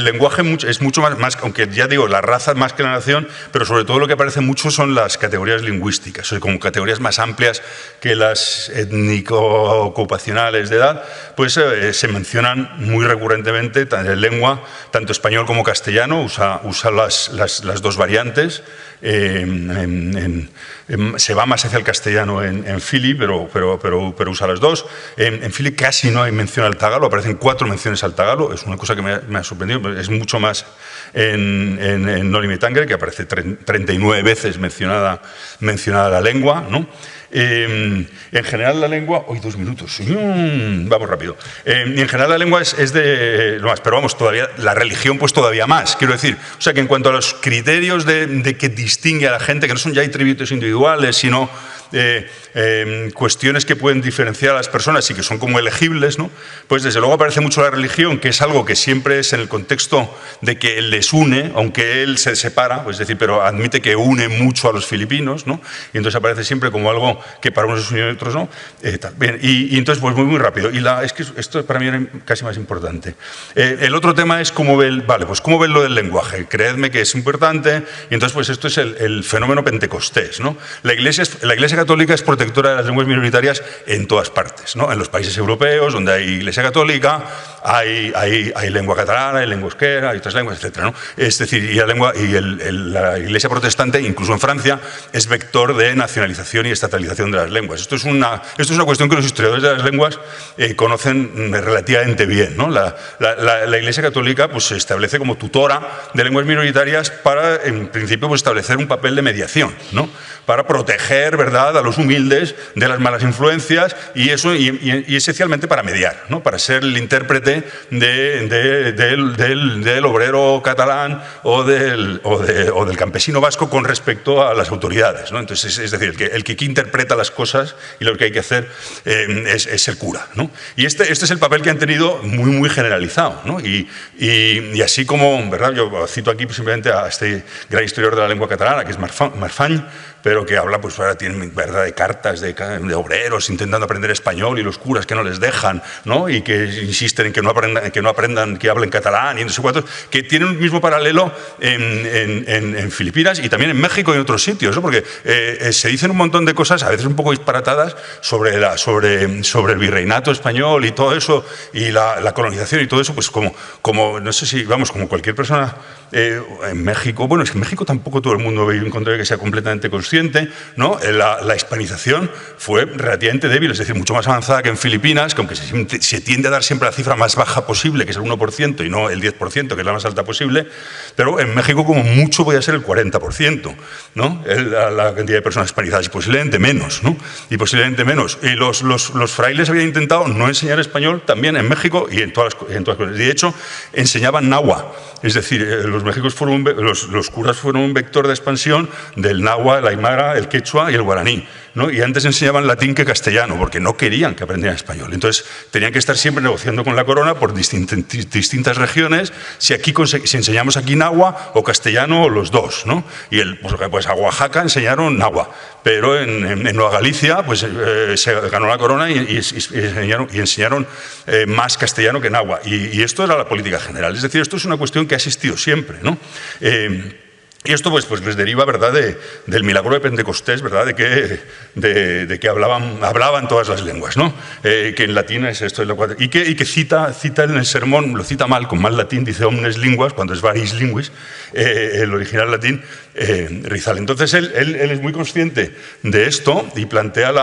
lenguaje es mucho más, aunque ya digo, la raza más que la nación, pero sobre todo lo que aparece mucho son las categorías lingüísticas, o sea, como categorías más amplias que las étnico-ocupacionales de edad, pues se mencionan muy recurrentemente en lengua, tanto español como castellano, usa las dos variantes. Se va más hacia el castellano en Fili, pero usa las dos. En Fili casi no hay mención al tagalo, aparecen 4 menciones al tagalo, es una cosa que me ha sorprendido, es mucho más en Noli Me Tangere, que aparece 39 veces mencionada la lengua, ¿no? En general la lengua... ¡Uy, 2 minutos! Vamos rápido. En general la lengua es de lo más, pero vamos, todavía la religión pues todavía más, quiero decir. O sea que en cuanto a los criterios de que distingue a la gente, que no son ya atributos individuales, sino cuestiones que pueden diferenciar a las personas y que son como elegibles, ¿no? Pues desde luego aparece mucho la religión, que es algo que siempre es en el contexto de que él les une, aunque él se separa, pues decir, pero admite que une mucho a los filipinos, ¿no? Y entonces aparece siempre como algo que para unos es unión y otros no. Bien, y entonces, pues muy rápido. Y es que esto para mí era casi más importante. El otro tema es cómo ve cómo ve lo del lenguaje. Creedme que es importante. Y entonces, pues esto es el fenómeno pentecostés, ¿no? La Iglesia Católica es protectora de las lenguas minoritarias en todas partes, ¿no? En los países europeos, donde hay Iglesia Católica, hay lengua catalana, hay lengua euskera, hay otras lenguas, etc., ¿no? Es decir, y la Iglesia protestante, incluso en Francia, es vector de nacionalización y estatalización de las lenguas. Esto es una cuestión que los historiadores de las lenguas conocen relativamente bien, ¿no? La Iglesia Católica pues, se establece como tutora de lenguas minoritarias para, en principio, pues, establecer un papel de mediación, ¿no? Para proteger, ¿verdad?, a los humildes de las malas influencias y esencialmente para mediar, ¿no? Para ser el intérprete del obrero catalán o del campesino vasco con respecto a las autoridades, ¿no? Entonces, es decir, el que interpreta las cosas y lo que hay que hacer es el cura, ¿no? Y este es el papel que han tenido muy generalizado, ¿no? Y así como, ¿verdad?, yo cito aquí simplemente a este gran historiador de la lengua catalana, que es Marfany, pero que habla, pues ahora tienen, ¿verdad?, de cartas de obreros intentando aprender español y los curas que no les dejan, ¿no? Y que insisten en que no aprendan, que hablen catalán y no sé cuántos, que tienen un mismo paralelo en Filipinas y también en México y en otros sitios, ¿no? Porque se dicen un montón de cosas, a veces un poco disparatadas, sobre el virreinato español y todo eso, y la colonización y todo eso, pues como no sé si, vamos, como cualquier persona en México, bueno, es que en México tampoco todo el mundo ve en contra de que sea completamente consciente, ¿no? La hispanización fue relativamente débil, es decir, mucho más avanzada que en Filipinas, que aunque se tiende a dar siempre la cifra más baja posible, que es el 1%, y no el 10%, que es la más alta posible, pero en México como mucho podía ser el 40%, ¿no? La cantidad de personas hispanizadas, y posiblemente menos, ¿no? Y posiblemente menos. Y los frailes habían intentado no enseñar español también en México y en todas cosas. De hecho, enseñaban náhuatl, es decir, los curas fueron un vector de expansión del náhuatl, el aymara, el quechua y el guaraní, ¿no? Y antes enseñaban latín que castellano, porque no querían que aprendieran español. Entonces, tenían que estar siempre negociando con la corona por distintas regiones, si enseñamos aquí náhuatl o castellano o los dos, ¿no? Y pues a Oaxaca enseñaron náhuatl, pero en Nueva Galicia pues, se ganó la corona y enseñaron más castellano que náhuatl. Y esto era la política general. Es decir, esto es una cuestión que ha existido siempre, ¿no? Y esto pues les deriva, ¿verdad?, del milagro de Pentecostés, ¿verdad?, de que hablaban todas las lenguas, ¿no? Que en latín es esto, y que cita en el sermón, lo cita mal, con mal latín, dice omnes linguas, cuando es variis linguis, el original latín, Rizal. Entonces él es muy consciente de esto y plantea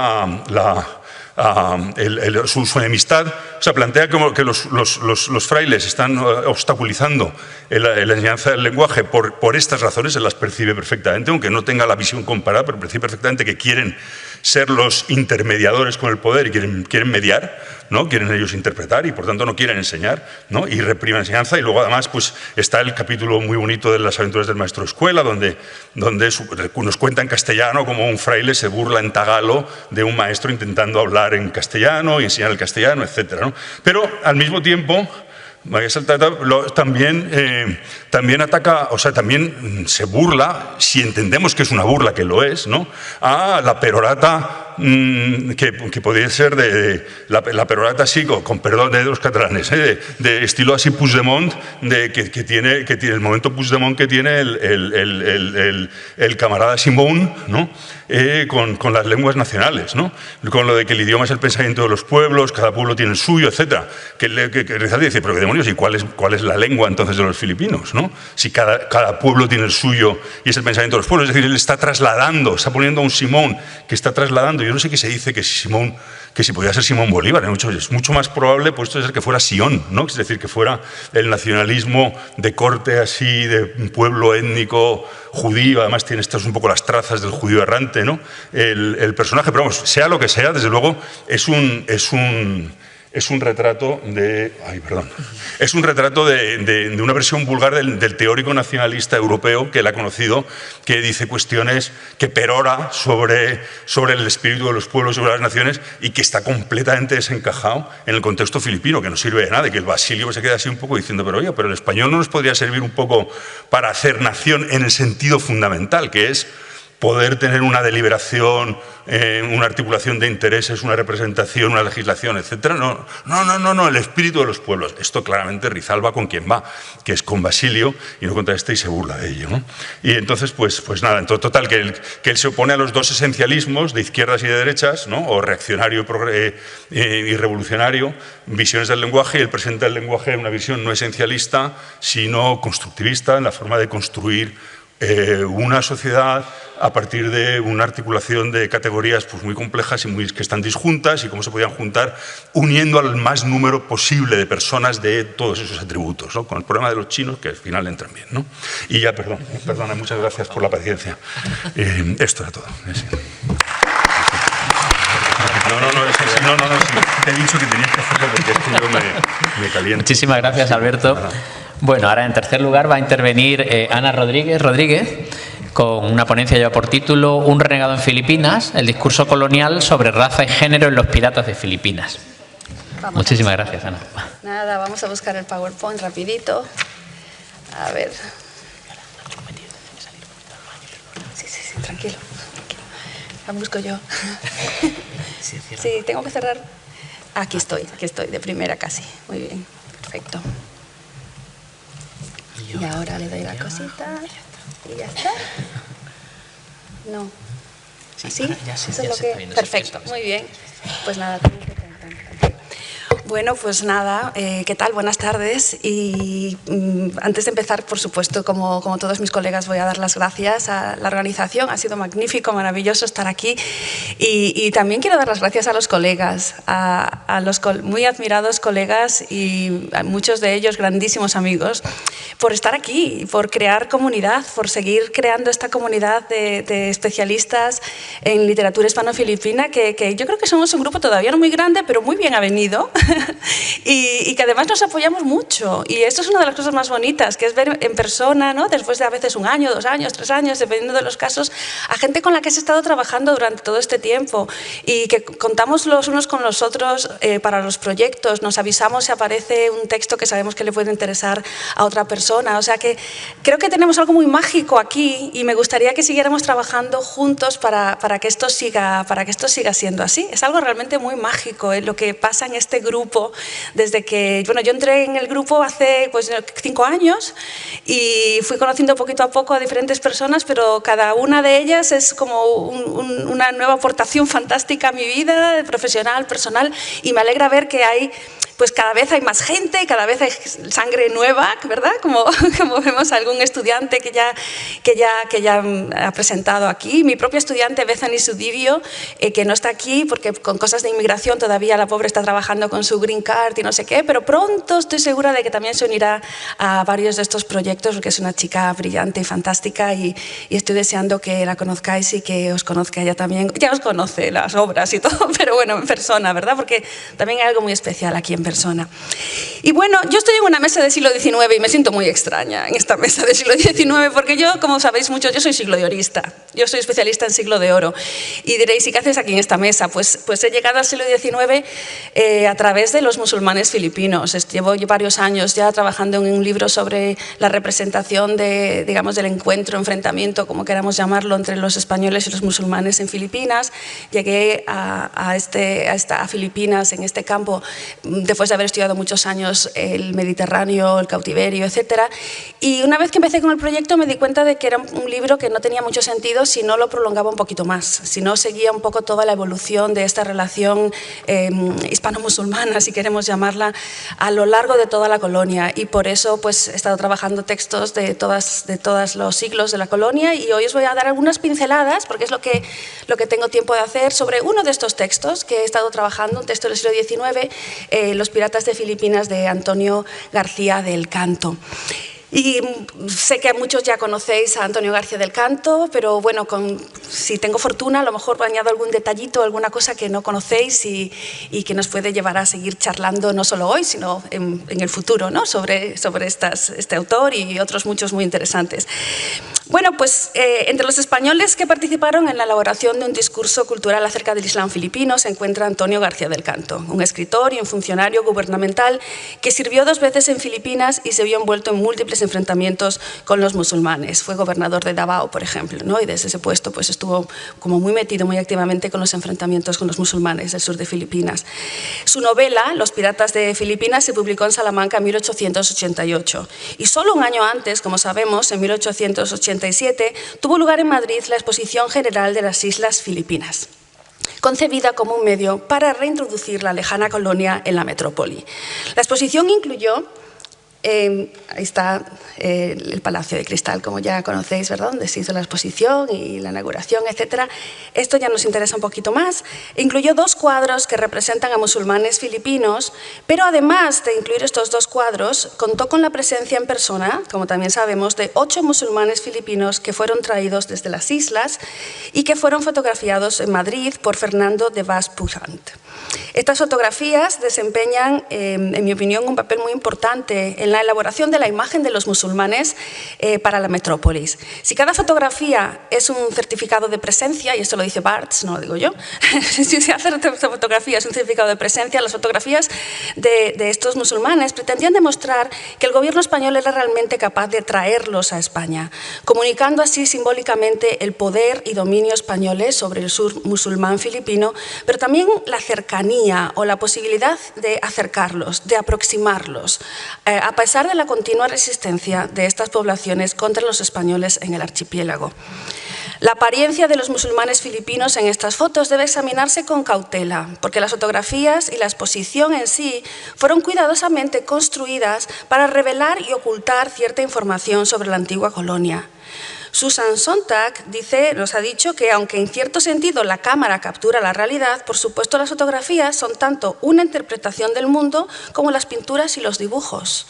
su enemistad, o sea, plantea como que los frailes están obstaculizando la enseñanza del lenguaje por estas razones, él las percibe perfectamente, aunque no tenga la visión comparada, pero percibe perfectamente que quieren ser los intermediadores con el poder y quieren mediar, ¿no? Quieren ellos interpretar y por tanto no quieren enseñar, ¿no? Y reprimen la enseñanza. Y luego además pues está el capítulo muy bonito de las aventuras del maestro de escuela, donde nos cuenta en castellano cómo un fraile se burla en tagalo de un maestro intentando hablar en castellano y enseñar el castellano, etc., ¿no? Pero al mismo tiempo también ataca, o sea, también se burla, si entendemos que es una burla, que lo es, ¿no? A la perorata que podría ser de la perorata así, con perdón de los catalanes, de estilo así Puigdemont, que tiene el momento Puigdemont que tiene el camarada Simón, ¿no? Con las lenguas nacionales, ¿no? Con lo de que el idioma es el pensamiento de los pueblos, cada pueblo tiene el suyo, etc. Que Rizal dice, pero qué demonios, ¿y cuál es la lengua entonces de los filipinos, ¿no? Si cada pueblo tiene el suyo y es el pensamiento de los pueblos, es decir, él está trasladando, está poniendo a un Simón que está trasladando. Yo no sé qué se dice que si podía ser Simón Bolívar, es mucho más probable puesto ser que fuera Sion, ¿no? Es decir, que fuera el nacionalismo de corte así, de un pueblo étnico judío, además tiene estas un poco las trazas del judío errante, ¿no? El personaje, pero vamos, sea lo que sea, desde luego es un retrato de una versión vulgar del teórico nacionalista europeo que él ha conocido, que dice cuestiones, que perora sobre el espíritu de los pueblos, sobre las naciones, y que está completamente desencajado en el contexto filipino, que no sirve de nada, y que el Basilio se queda así un poco diciendo, pero oye, pero el español no nos podría servir un poco para hacer nación en el sentido fundamental, que es poder tener una deliberación, una articulación de intereses, una representación, una legislación, etc. No, el espíritu de los pueblos. Esto claramente Rizal va con quien va, que es con Basilio, y no contra este, y se burla de ello, ¿no? Y entonces, pues nada, en total, que él se opone a los dos esencialismos de izquierdas y de derechas, ¿no? O reaccionario y revolucionario, visiones del lenguaje, y él presenta el lenguaje en una visión no esencialista, sino constructivista, en la forma de construir una sociedad a partir de una articulación de categorías pues muy complejas y que están disjuntas, y cómo se podían juntar uniendo al más número posible de personas de todos esos atributos, ¿no? Con el problema de los chinos, que al final entran bien, ¿no? Y ya, perdona, muchas gracias por la paciencia. Esto era todo. Te he dicho que tenías que hacerlo porque es que yo me caliento. Muchísimas gracias, Alberto. Bueno, ahora en tercer lugar va a intervenir Ana Rodríguez, con una ponencia lleva por título Un renegado en Filipinas, el discurso colonial sobre raza y género en los piratas de Filipinas. Muchísimas gracias, Ana. Nada, vamos a buscar el PowerPoint rapidito. A ver. Sí, tranquilo. La busco yo. Sí, tengo que cerrar. Aquí estoy, de primera casi. Muy bien, perfecto. Y ahora le doy la cosita y ya está. No. ¿Así? Eso es lo que... Perfecto, muy bien. Pues nada, bueno, pues nada, ¿qué tal? Buenas tardes. Y antes de empezar, por supuesto, como todos mis colegas, voy a dar las gracias a la organización. Ha sido magnífico, maravilloso estar aquí. Y también quiero dar las gracias a los colegas, a los muy admirados colegas y a muchos de ellos grandísimos amigos, por estar aquí, por crear comunidad, por seguir creando esta comunidad de especialistas en literatura hispano-filipina, que yo creo que somos un grupo todavía no muy grande, pero muy bien avenido. Y que además nos apoyamos mucho, y esto es una de las cosas más bonitas, que es ver en persona, ¿no? Después de a veces 1 año, 2 años, 3 años, dependiendo de los casos, a gente con la que has estado trabajando durante todo este tiempo, y que contamos los unos con los otros para los proyectos, nos avisamos si aparece un texto que sabemos que le puede interesar a otra persona. O sea que creo que tenemos algo muy mágico aquí, y me gustaría que siguiéramos trabajando juntos para que esto siga siendo así. Es algo realmente muy mágico, lo que pasa en este grupo desde que, bueno, yo entré en el grupo hace 5 años y fui conociendo poquito a poco a diferentes personas, pero cada una de ellas es como una nueva aportación fantástica a mi vida profesional, personal, y me alegra ver que hay pues cada vez hay más gente, cada vez hay sangre nueva, ¿verdad? Como vemos algún estudiante que ya ha presentado aquí. Mi propio estudiante, Bethany Sudivio, que no está aquí porque con cosas de inmigración todavía la pobre está trabajando con su green card y no sé qué, pero pronto estoy segura de que también se unirá a varios de estos proyectos porque es una chica brillante y fantástica y estoy deseando que la conozcáis y que os conozca ella también. Ya os conoce las obras y todo, pero bueno, en persona, ¿verdad? Porque también hay algo muy especial aquí en persona. Y bueno, yo estoy en una mesa del siglo XIX y me siento muy extraña en esta mesa del siglo XIX porque yo, como sabéis muchos, yo soy siglo de orista. Yo soy especialista en siglo de oro. Y diréis, ¿y qué haces aquí en esta mesa? Pues he llegado al siglo XIX a través de los musulmanes filipinos. Llevo varios años ya trabajando en un libro sobre la representación digamos, del encuentro, enfrentamiento, como queramos llamarlo, entre los españoles y los musulmanes en Filipinas. Llegué a Filipinas en este campo después de haber estudiado muchos años el Mediterráneo, el cautiverio, etc. Y una vez que empecé con el proyecto me di cuenta de que era un libro que no tenía mucho sentido si no lo prolongaba un poquito más, si no seguía un poco toda la evolución de esta relación hispano-musulmana, si queremos llamarla, a lo largo de toda la colonia. Y por eso pues, he estado trabajando textos de todos los siglos de la colonia y hoy os voy a dar algunas pinceladas, porque es lo que tengo tiempo de hacer, sobre uno de estos textos que he estado trabajando, un texto del siglo XIX, Los piratas de Filipinas, de Antonio García del Canto. Y sé que muchos ya conocéis a Antonio García del Canto, pero bueno, si tengo fortuna, a lo mejor añado algún detallito, alguna cosa que no conocéis y que nos puede llevar a seguir charlando no solo hoy, sino en el futuro, ¿no? sobre este autor y otros muchos muy interesantes. Bueno, pues entre los españoles que participaron en la elaboración de un discurso cultural acerca del Islam filipino se encuentra Antonio García del Canto, un escritor y un funcionario gubernamental que sirvió 2 veces en Filipinas y se vio envuelto en múltiples enfrentamientos con los musulmanes. Fue gobernador de Davao, por ejemplo, ¿no? Y desde ese puesto pues, estuvo como muy metido muy activamente con los enfrentamientos con los musulmanes del sur de Filipinas. Su novela, Los piratas de Filipinas, se publicó en Salamanca en 1888 y solo un año antes, como sabemos, en 1887, tuvo lugar en Madrid la Exposición General de las Islas Filipinas, concebida como un medio para reintroducir la lejana colonia en la metrópoli. La exposición incluyó, ahí está el Palacio de Cristal, como ya conocéis, ¿verdad?, donde se hizo la exposición y la inauguración, etc. Esto ya nos interesa un poquito más. Incluyó 2 cuadros que representan a musulmanes filipinos, pero además de incluir estos 2 cuadros, contó con la presencia en persona, como también sabemos, de 8 musulmanes filipinos que fueron traídos desde las islas y que fueron fotografiados en Madrid por Fernando de Vaz Pujant. Estas fotografías desempeñan, en mi opinión, un papel muy importante en la elaboración de la imagen de los musulmanes para la metrópolis. Si cada fotografía es un certificado de presencia, y esto lo dice Barthes, no lo digo yo, si se hace esta fotografía es un certificado de presencia, las fotografías de estos musulmanes pretendían demostrar que el gobierno español era realmente capaz de traerlos a España, comunicando así simbólicamente el poder y dominio españoles sobre el sur musulmán filipino, pero también la cercanía o la posibilidad de acercarlos, de aproximarlos, a pesar de la continua resistencia de estas poblaciones contra los españoles en el archipiélago. La apariencia de los musulmanes filipinos en estas fotos debe examinarse con cautela, porque las fotografías y la exposición en sí fueron cuidadosamente construidas para revelar y ocultar cierta información sobre la antigua colonia. Susan Sontag nos ha dicho que, aunque en cierto sentido la cámara captura la realidad, por supuesto las fotografías son tanto una interpretación del mundo como las pinturas y los dibujos.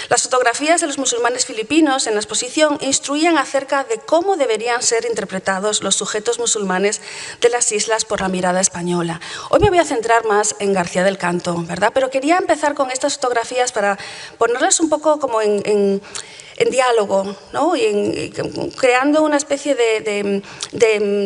Las fotografías de los musulmanes filipinos en la exposición instruían acerca de cómo deberían ser interpretados los sujetos musulmanes de las islas por la mirada española. Hoy me voy a centrar más en García del Canto, ¿verdad? Pero quería empezar con estas fotografías para ponerlas un poco como en diálogo, ¿no? Y creando una especie de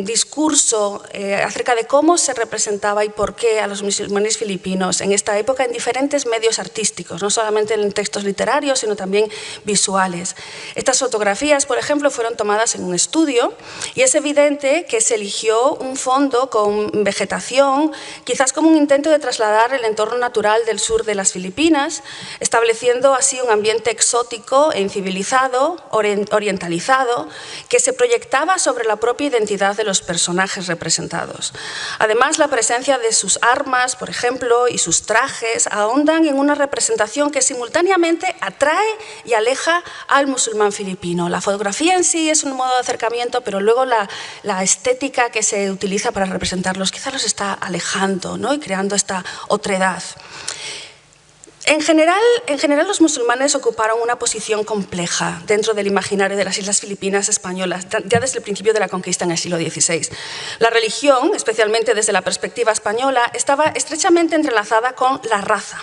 discurso acerca de cómo se representaba y por qué a los musulmanes filipinos en esta época en diferentes medios artísticos, no solamente en textos literarios, sino también visuales. Estas fotografías, por ejemplo, fueron tomadas en un estudio y es evidente que se eligió un fondo con vegetación, quizás como un intento de trasladar el entorno natural del sur de las Filipinas, estableciendo así un ambiente exótico e incivilizado occidentalizado, orientalizado, que se proyectaba sobre la propia identidad de los personajes representados. Además, la presencia de sus armas, por ejemplo, y sus trajes ahondan en una representación que simultáneamente atrae y aleja al musulmán filipino. La fotografía en sí es un modo de acercamiento, pero luego la estética que se utiliza para representarlos quizá los está alejando, ¿no? Y creando esta otredad. En general, los musulmanes ocuparon una posición compleja dentro del imaginario de las Islas Filipinas españolas, ya desde el principio de la conquista en el siglo XVI. La religión, especialmente desde la perspectiva española, estaba estrechamente entrelazada con la raza.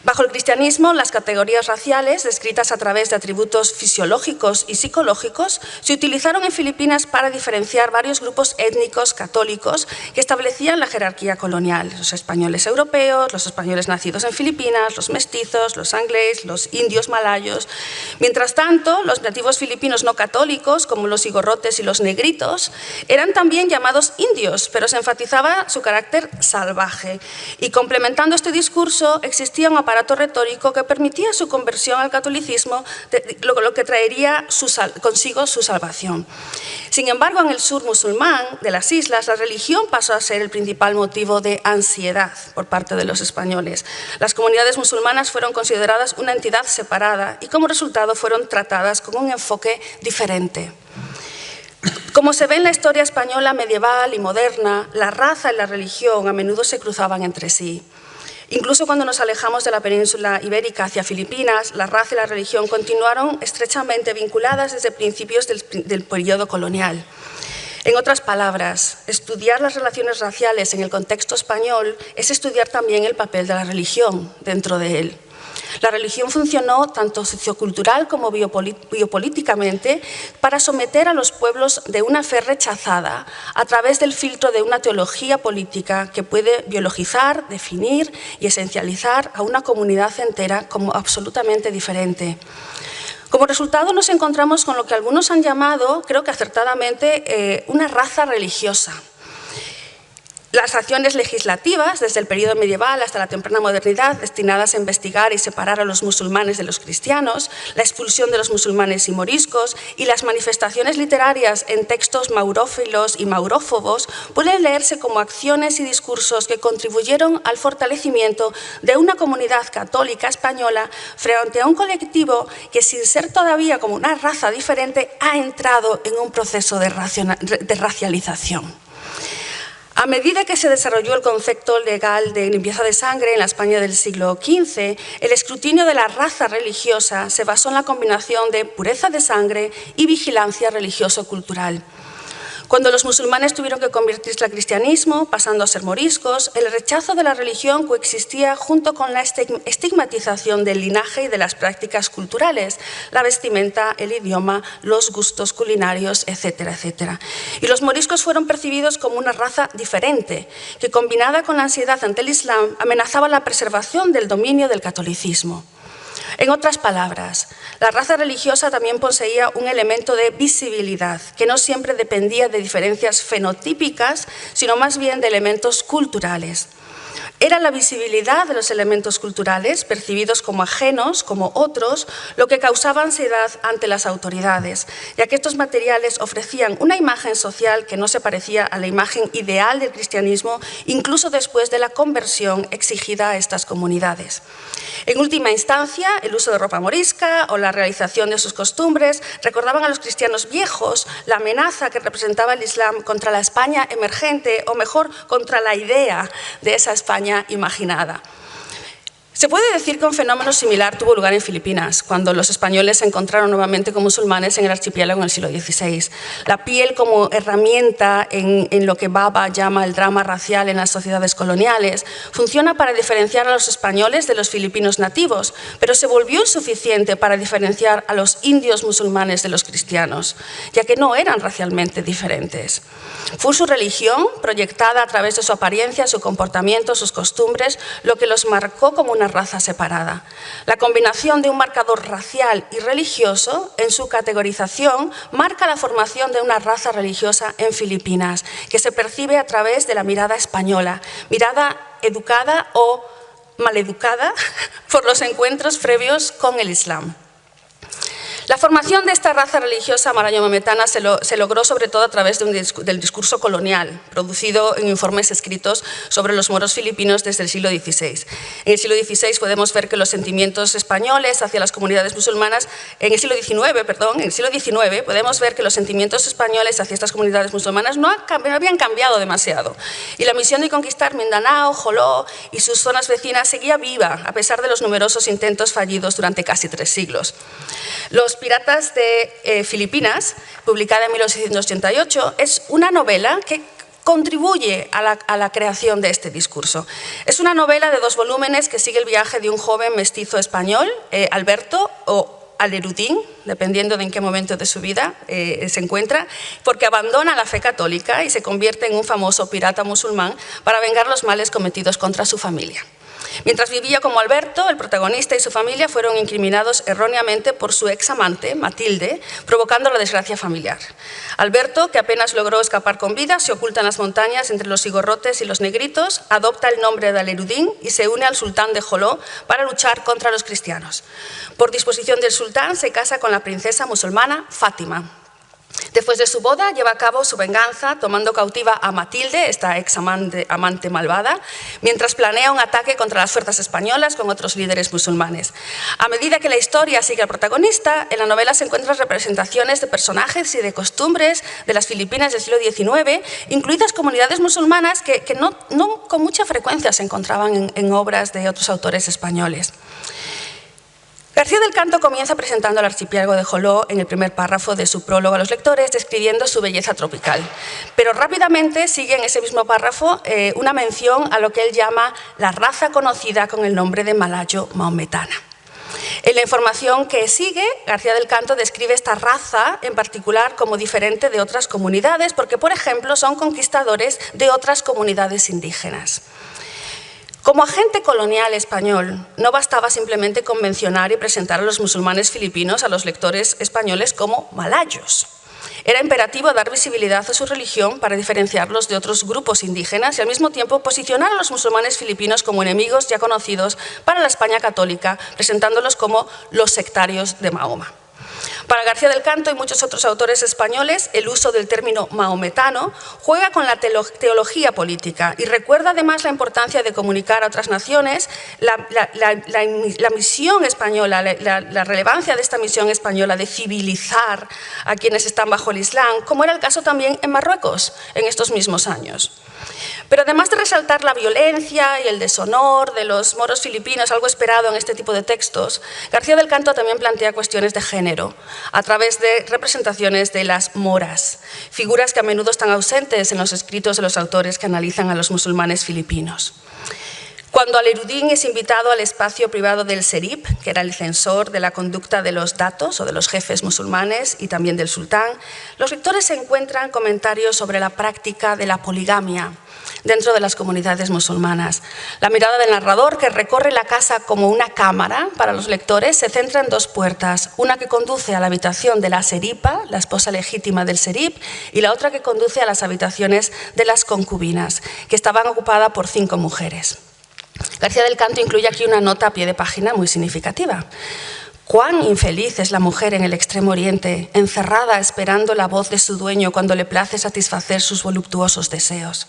Bajo el cristianismo, las categorías raciales, descritas a través de atributos fisiológicos y psicológicos, se utilizaron en Filipinas para diferenciar varios grupos étnicos católicos que establecían la jerarquía colonial: los españoles europeos, los españoles nacidos en Filipinas, los mestizos, los anglés, los indios malayos. Mientras tanto, los nativos filipinos no católicos, como los igorrotes y los negritos, eran también llamados indios, pero se enfatizaba su carácter salvaje. Y complementando este discurso, existía un aparato retórico que permitía su conversión al catolicismo, lo que traería consigo su salvación. Sin embargo, en el sur musulmán de las islas, la religión pasó a ser el principal motivo de ansiedad por parte de los españoles. Las comunidades musulmanas fueron consideradas una entidad separada y, como resultado, fueron tratadas con un enfoque diferente. Como se ve en la historia española medieval y moderna, la raza y la religión a menudo se cruzaban entre sí. Incluso cuando nos alejamos de la península ibérica hacia Filipinas, la raza y la religión continuaron estrechamente vinculadas desde principios del periodo colonial. En otras palabras, estudiar las relaciones raciales en el contexto español es estudiar también el papel de la religión dentro de él. La religión funcionó tanto sociocultural como biopolíticamente para someter a los pueblos de una fe rechazada a través del filtro de una teología política que puede biologizar, definir y esencializar a una comunidad entera como absolutamente diferente. Como resultado nos encontramos con lo que algunos han llamado, creo que acertadamente, una raza religiosa. Las acciones legislativas, desde el periodo medieval hasta la temprana modernidad, destinadas a investigar y separar a los musulmanes de los cristianos, la expulsión de los musulmanes y moriscos y las manifestaciones literarias en textos maurófilos y maurófobos pueden leerse como acciones y discursos que contribuyeron al fortalecimiento de una comunidad católica española frente a un colectivo que, sin ser todavía como una raza diferente, ha entrado en un proceso de racialización. A medida que se desarrolló el concepto legal de limpieza de sangre en la España del siglo XV, el escrutinio de la raza religiosa se basó en la combinación de pureza de sangre y vigilancia religioso-cultural. Cuando los musulmanes tuvieron que convertirse al cristianismo, pasando a ser moriscos, el rechazo de la religión coexistía junto con la estigmatización del linaje y de las prácticas culturales, la vestimenta, el idioma, los gustos culinarios, etcétera, etcétera. Y los moriscos fueron percibidos como una raza diferente, que combinada con la ansiedad ante el Islam amenazaba la preservación del dominio del catolicismo. En otras palabras, la raza religiosa también poseía un elemento de visibilidad, que no siempre dependía de diferencias fenotípicas, sino más bien de elementos culturales. Era la visibilidad de los elementos culturales, percibidos como ajenos, como otros, lo que causaba ansiedad ante las autoridades, ya que estos materiales ofrecían una imagen social que no se parecía a la imagen ideal del cristianismo, incluso después de la conversión exigida a estas comunidades. En última instancia, el uso de ropa morisca o la realización de sus costumbres recordaban a los cristianos viejos la amenaza que representaba el Islam contra la España emergente, o mejor, contra la idea de esa España imaginada. Se puede decir que un fenómeno similar tuvo lugar en Filipinas, cuando los españoles se encontraron nuevamente con musulmanes en el archipiélago en el siglo XVI. La piel como herramienta en lo que Baba llama el drama racial en las sociedades coloniales funciona para diferenciar a los españoles de los filipinos nativos, pero se volvió insuficiente para diferenciar a los indios musulmanes de los cristianos, ya que no eran racialmente diferentes. Fue su religión, proyectada a través de su apariencia, su comportamiento, sus costumbres, lo que los marcó como una raza separada. La combinación de un marcador racial y religioso en su categorización marca la formación de una raza religiosa en Filipinas, que se percibe a través de la mirada española, mirada educada o maleducada por los encuentros previos con el Islam. La formación de esta raza religiosa maraño-maometana se logró sobre todo a través del discurso colonial, producido en informes escritos sobre los moros filipinos desde el siglo XVI. En el siglo XVI podemos ver que los sentimientos españoles hacia las comunidades musulmanas, en el siglo XIX podemos ver que los sentimientos españoles hacia estas comunidades musulmanas no habían cambiado demasiado. Y la misión de conquistar Mindanao, Joló y sus zonas vecinas seguía viva, a pesar de los numerosos intentos fallidos durante casi 3 siglos. Los piratas de Filipinas, publicada en 1888, es una novela que contribuye a la creación de este discurso. Es una novela de 2 volúmenes que sigue el viaje de un joven mestizo español, Alberto, o Alerudín, dependiendo de en qué momento de su vida se encuentra, porque abandona la fe católica y se convierte en un famoso pirata musulmán para vengar los males cometidos contra su familia. Mientras vivía como Alberto, el protagonista y su familia fueron incriminados erróneamente por su examante, Matilde, provocando la desgracia familiar. Alberto, que apenas logró escapar con vida, se oculta en las montañas entre los sigorrotes y los negritos, adopta el nombre de Alerudín y se une al sultán de Joló para luchar contra los cristianos. Por disposición del sultán, se casa con la princesa musulmana Fátima. Después de su boda, lleva a cabo su venganza tomando cautiva a Matilde, esta amante malvada, mientras planea un ataque contra las fuerzas españolas con otros líderes musulmanes. A medida que la historia sigue al protagonista, en la novela se encuentran representaciones de personajes y de costumbres de las Filipinas del siglo XIX, incluidas comunidades musulmanas que no con mucha frecuencia se encontraban en obras de otros autores españoles. García del Canto comienza presentando al archipiélago de Joló en el primer párrafo de su prólogo a los lectores, describiendo su belleza tropical. Pero rápidamente sigue en ese mismo párrafo una mención a lo que él llama la raza conocida con el nombre de malayo-maometana. En la información que sigue, García del Canto describe esta raza en particular como diferente de otras comunidades, porque, por ejemplo, son conquistadores de otras comunidades indígenas. Como agente colonial español, no bastaba simplemente con mencionar y presentar a los musulmanes filipinos a los lectores españoles como malayos. Era imperativo dar visibilidad a su religión para diferenciarlos de otros grupos indígenas y al mismo tiempo posicionar a los musulmanes filipinos como enemigos ya conocidos para la España católica, presentándolos como los sectarios de Mahoma. Para García del Canto y muchos otros autores españoles, el uso del término maometano juega con la teología política y recuerda además la importancia de comunicar a otras naciones la misión española, la relevancia de esta misión española de civilizar a quienes están bajo el Islam, como era el caso también en Marruecos en estos mismos años. Pero además de resaltar la violencia y el deshonor de los moros filipinos, algo esperado en este tipo de textos, García del Canto también plantea cuestiones de género a través de representaciones de las moras, figuras que a menudo están ausentes en los escritos de los autores que analizan a los musulmanes filipinos. Cuando Alerudín es invitado al espacio privado del Serip, que era el censor de la conducta de los datos o de los jefes musulmanes y también del sultán, los lectores se encuentran comentarios sobre la práctica de la poligamia dentro de las comunidades musulmanas. La mirada del narrador, que recorre la casa como una cámara para los lectores, se centra en 2 puertas, una que conduce a la habitación de la seripa, la esposa legítima del serip, y la otra que conduce a las habitaciones de las concubinas, que estaban ocupadas por 5 mujeres. García del Canto incluye aquí una nota a pie de página muy significativa. Cuán infeliz es la mujer en el Extremo Oriente, encerrada esperando la voz de su dueño cuando le place satisfacer sus voluptuosos deseos.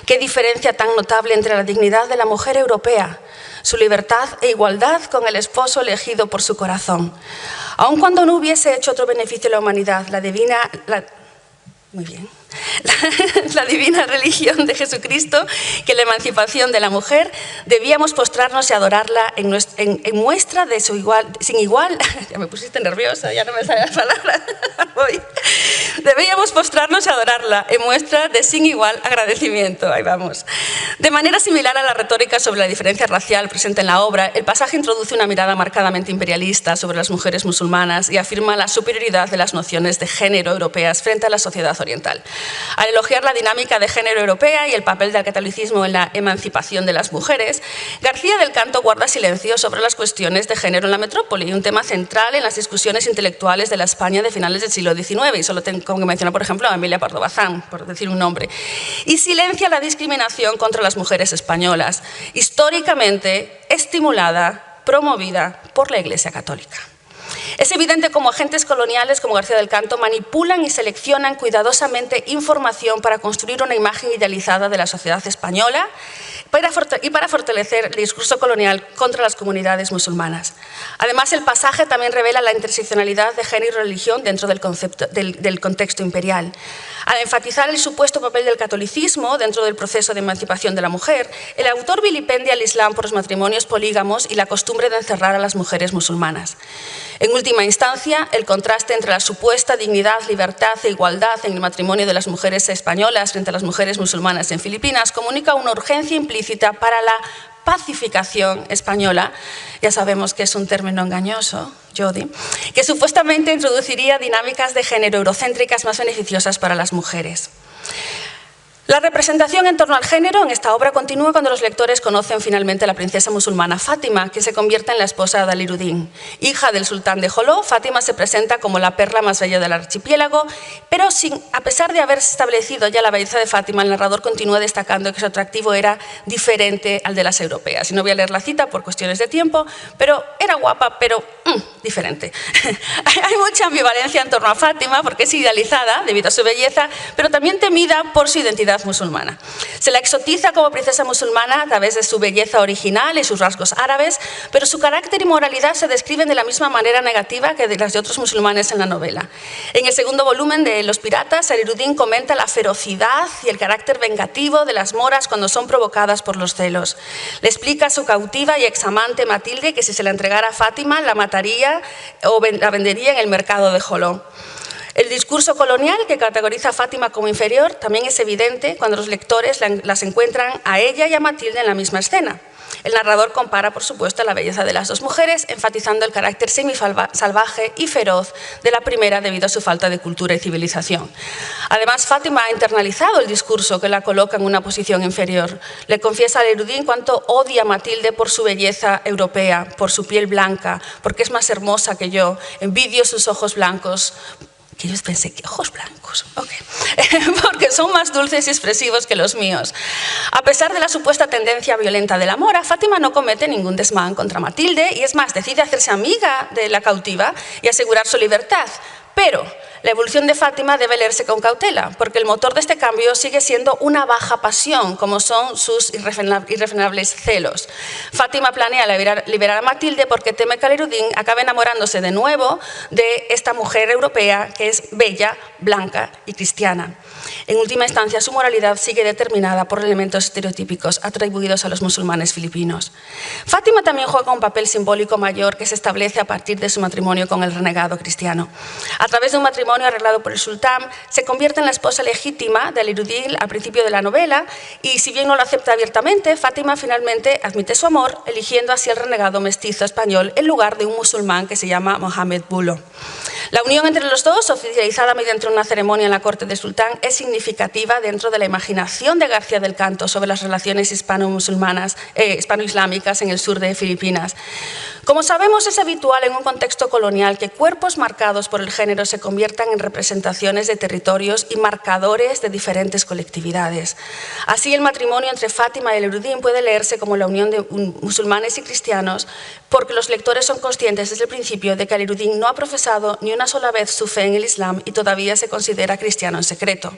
Qué diferencia tan notable entre la dignidad de la mujer europea, su libertad e igualdad con el esposo elegido por su corazón. Aun cuando no hubiese hecho otro beneficio a la humanidad, la divina religión de Jesucristo, que la emancipación de la mujer, debíamos postrarnos y adorarla en muestra de su sin igual, ya me pusiste nerviosa, ya no me sale la palabra, debíamos postrarnos y adorarla en muestra de sin igual agradecimiento, ahí vamos. De manera similar a la retórica sobre la diferencia racial presente en la obra, el pasaje introduce una mirada marcadamente imperialista sobre las mujeres musulmanas y afirma la superioridad de las nociones de género europeas frente a la sociedad oriental. Al elogiar la dinámica de género europea y el papel del catolicismo en la emancipación de las mujeres, García del Canto guarda silencio sobre las cuestiones de género en la metrópoli, un tema central en las discusiones intelectuales de la España de finales del siglo XIX, y solo tengo que mencionar, por ejemplo, a Emilia Pardo Bazán, por decir un nombre, y silencia la discriminación contra las mujeres españolas, históricamente estimulada, promovida por la Iglesia Católica. Es evidente cómo agentes coloniales como García del Canto manipulan y seleccionan cuidadosamente información para construir una imagen idealizada de la sociedad española y para fortalecer el discurso colonial contra las comunidades musulmanas. Además, el pasaje también revela la interseccionalidad de género y religión dentro del contexto imperial. Al enfatizar el supuesto papel del catolicismo dentro del proceso de emancipación de la mujer, el autor vilipendia al Islam por los matrimonios polígamos y la costumbre de encerrar a las mujeres musulmanas. En última instancia, el contraste entre la supuesta dignidad, libertad e igualdad en el matrimonio de las mujeres españolas frente a las mujeres musulmanas en Filipinas comunica una urgencia implícita para la pacificación española, ya sabemos que es un término engañoso, Jodi, que supuestamente introduciría dinámicas de género eurocéntricas más beneficiosas para las mujeres. La representación en torno al género en esta obra continúa cuando los lectores conocen finalmente a la princesa musulmana Fátima, que se convierte en la esposa de Aliruddin. Hija del sultán de Joló, Fátima se presenta como la perla más bella del archipiélago, pero a pesar de haberse establecido ya la belleza de Fátima, el narrador continúa destacando que su atractivo era diferente al de las europeas. Y no voy a leer la cita por cuestiones de tiempo, pero era guapa, pero diferente. Hay mucha ambivalencia en torno a Fátima porque es idealizada debido a su belleza, pero también temida por su identidad musulmana. Se la exotiza como princesa musulmana a través de su belleza original y sus rasgos árabes, pero su carácter y moralidad se describen de la misma manera negativa que de las de otros musulmanes en la novela. En el segundo volumen de Los piratas, Aliruddin comenta la ferocidad y el carácter vengativo de las moras cuando son provocadas por los celos. Le explica a su cautiva y examante Matilde que si se la entregara a Fátima la mataría o la vendería en el mercado de Joló. El discurso colonial que categoriza a Fátima como inferior también es evidente cuando los lectores las encuentran a ella y a Matilde en la misma escena. El narrador compara, por supuesto, la belleza de las dos mujeres, enfatizando el carácter semisalvaje y feroz de la primera debido a su falta de cultura y civilización. Además, Fátima ha internalizado el discurso que la coloca en una posición inferior. Le confiesa a Aliruddin cuánto odia a Matilde por su belleza europea, por su piel blanca, porque es más hermosa que yo, envidio sus ojos blancos, que yo pensé que ojos blancos, porque son más dulces y expresivos que los míos. A pesar de la supuesta tendencia violenta de la mora, Fátima no comete ningún desmán contra Matilde y es más, decide hacerse amiga de la cautiva y asegurar su libertad. Pero la evolución de Fátima debe leerse con cautela, porque el motor de este cambio sigue siendo una baja pasión, como son sus irrefrenables celos. Fátima planea liberar a Matilde porque teme que Aliruddin acabe enamorándose de nuevo de esta mujer europea que es bella, blanca y cristiana. En última instancia, su moralidad sigue determinada por elementos estereotípicos atribuidos a los musulmanes filipinos. Fátima también juega un papel simbólico mayor que se establece a partir de su matrimonio con el renegado cristiano. A través de un matrimonio arreglado por el sultán, se convierte en la esposa legítima de Aliruddin al principio de la novela y, si bien no lo acepta abiertamente, Fátima finalmente admite su amor, eligiendo así el renegado mestizo español en lugar de un musulmán que se llama Mohamed Bulo. La unión entre los dos, oficializada mediante una ceremonia en la corte del sultán, es significativa dentro de la imaginación de García del Canto sobre las relaciones hispano-islámicas en el sur de Filipinas. Como sabemos, es habitual en un contexto colonial que cuerpos marcados por el género se conviertan en representaciones de territorios y marcadores de diferentes colectividades. Así, el matrimonio entre Fátima y Aliruddin puede leerse como la unión de musulmanes y cristianos, porque los lectores son conscientes desde el principio de que Aliruddin no ha profesado ni una sola vez su fe en el Islam y todavía se considera cristiano en secreto.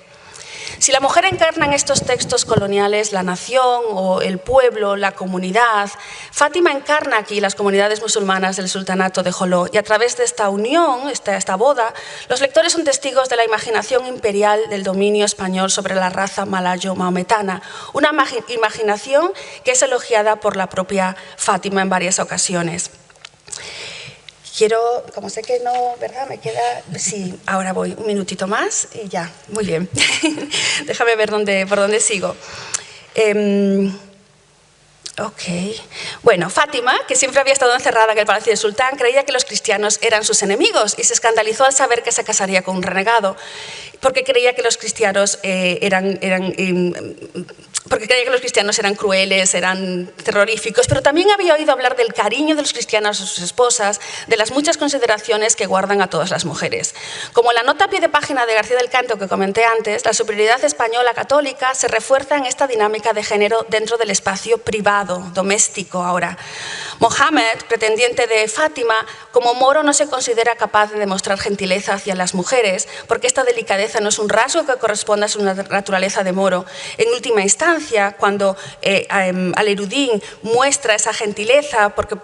Si la mujer encarna en estos textos coloniales la nación o el pueblo, la comunidad, Fátima encarna aquí las comunidades musulmanas del sultanato de Joló y a través de esta unión, esta boda, los lectores son testigos de la imaginación imperial del dominio español sobre la raza malayo-maometana, una imaginación que es elogiada por la propia Fátima en varias ocasiones. Quiero, como sé que no, ¿verdad? Me queda, sí, ahora voy un minutito más y ya, muy bien. Déjame ver por dónde sigo. Bueno, Fátima, que siempre había estado encerrada en el palacio del sultán, creía que los cristianos eran sus enemigos y se escandalizó al saber que se casaría con un renegado, porque creía que los cristianos eran crueles, eran terroríficos, pero también había oído hablar del cariño de los cristianos a sus esposas, de las muchas consideraciones que guardan a todas las mujeres. Como en la nota a pie de página de García del Canto que comenté antes, la superioridad española católica se refuerza en esta dinámica de género dentro del espacio privado, doméstico ahora. Mohammed, pretendiente de Fátima, como moro no se considera capaz de demostrar gentileza hacia las mujeres, porque esta delicadeza no es un rasgo que corresponda a su naturaleza de moro. En última instancia, cuando Al-Erudín muestra esa gentileza, porque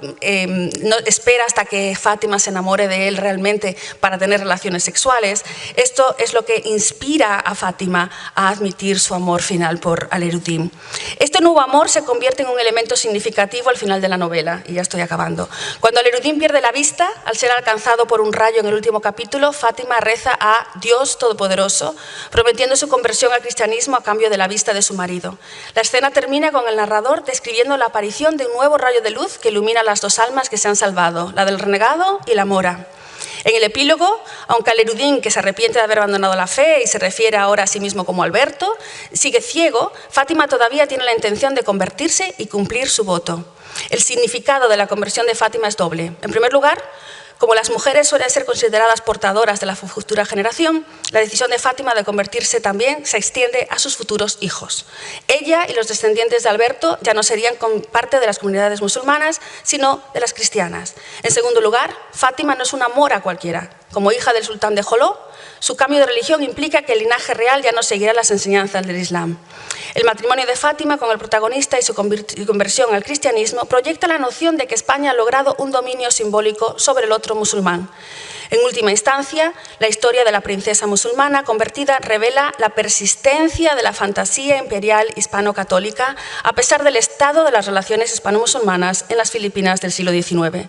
no espera hasta que Fátima se enamore de él realmente para tener relaciones sexuales, esto es lo que inspira a Fátima a admitir su amor final por Al-Erudín. Este nuevo amor se convierte en un elemento significativo al final de la novela, y ya estoy acabando. Cuando Al-Erudín pierde la vista, al ser alcanzado por un rayo en el último capítulo, Fátima reza a Dios Todopoderoso, prometiendo su conversión al cristianismo a cambio de la vista de su marido. La escena termina con el narrador describiendo la aparición de un nuevo rayo de luz que ilumina las dos almas que se han salvado, la del renegado y la mora. En el epílogo, aunque Al-Erudín, que se arrepiente de haber abandonado la fe y se refiere ahora a sí mismo como Alberto, sigue ciego, Fátima todavía tiene la intención de convertirse y cumplir su voto. El significado de la conversión de Fátima es doble. En primer lugar, como las mujeres suelen ser consideradas portadoras de la futura generación, la decisión de Fátima de convertirse también se extiende a sus futuros hijos. Ella y los descendientes de Alberto ya no serían parte de las comunidades musulmanas, sino de las cristianas. En segundo lugar, Fátima no es una mora cualquiera. Como hija del sultán de Joló, su cambio de religión implica que el linaje real ya no seguirá las enseñanzas del Islam. El matrimonio de Fátima con el protagonista y su conversión al cristianismo proyecta la noción de que España ha logrado un dominio simbólico sobre el otro musulmán. En última instancia, la historia de la princesa musulmana convertida revela la persistencia de la fantasía imperial hispano-católica a pesar del estado de las relaciones hispano-musulmanas en las Filipinas del siglo XIX.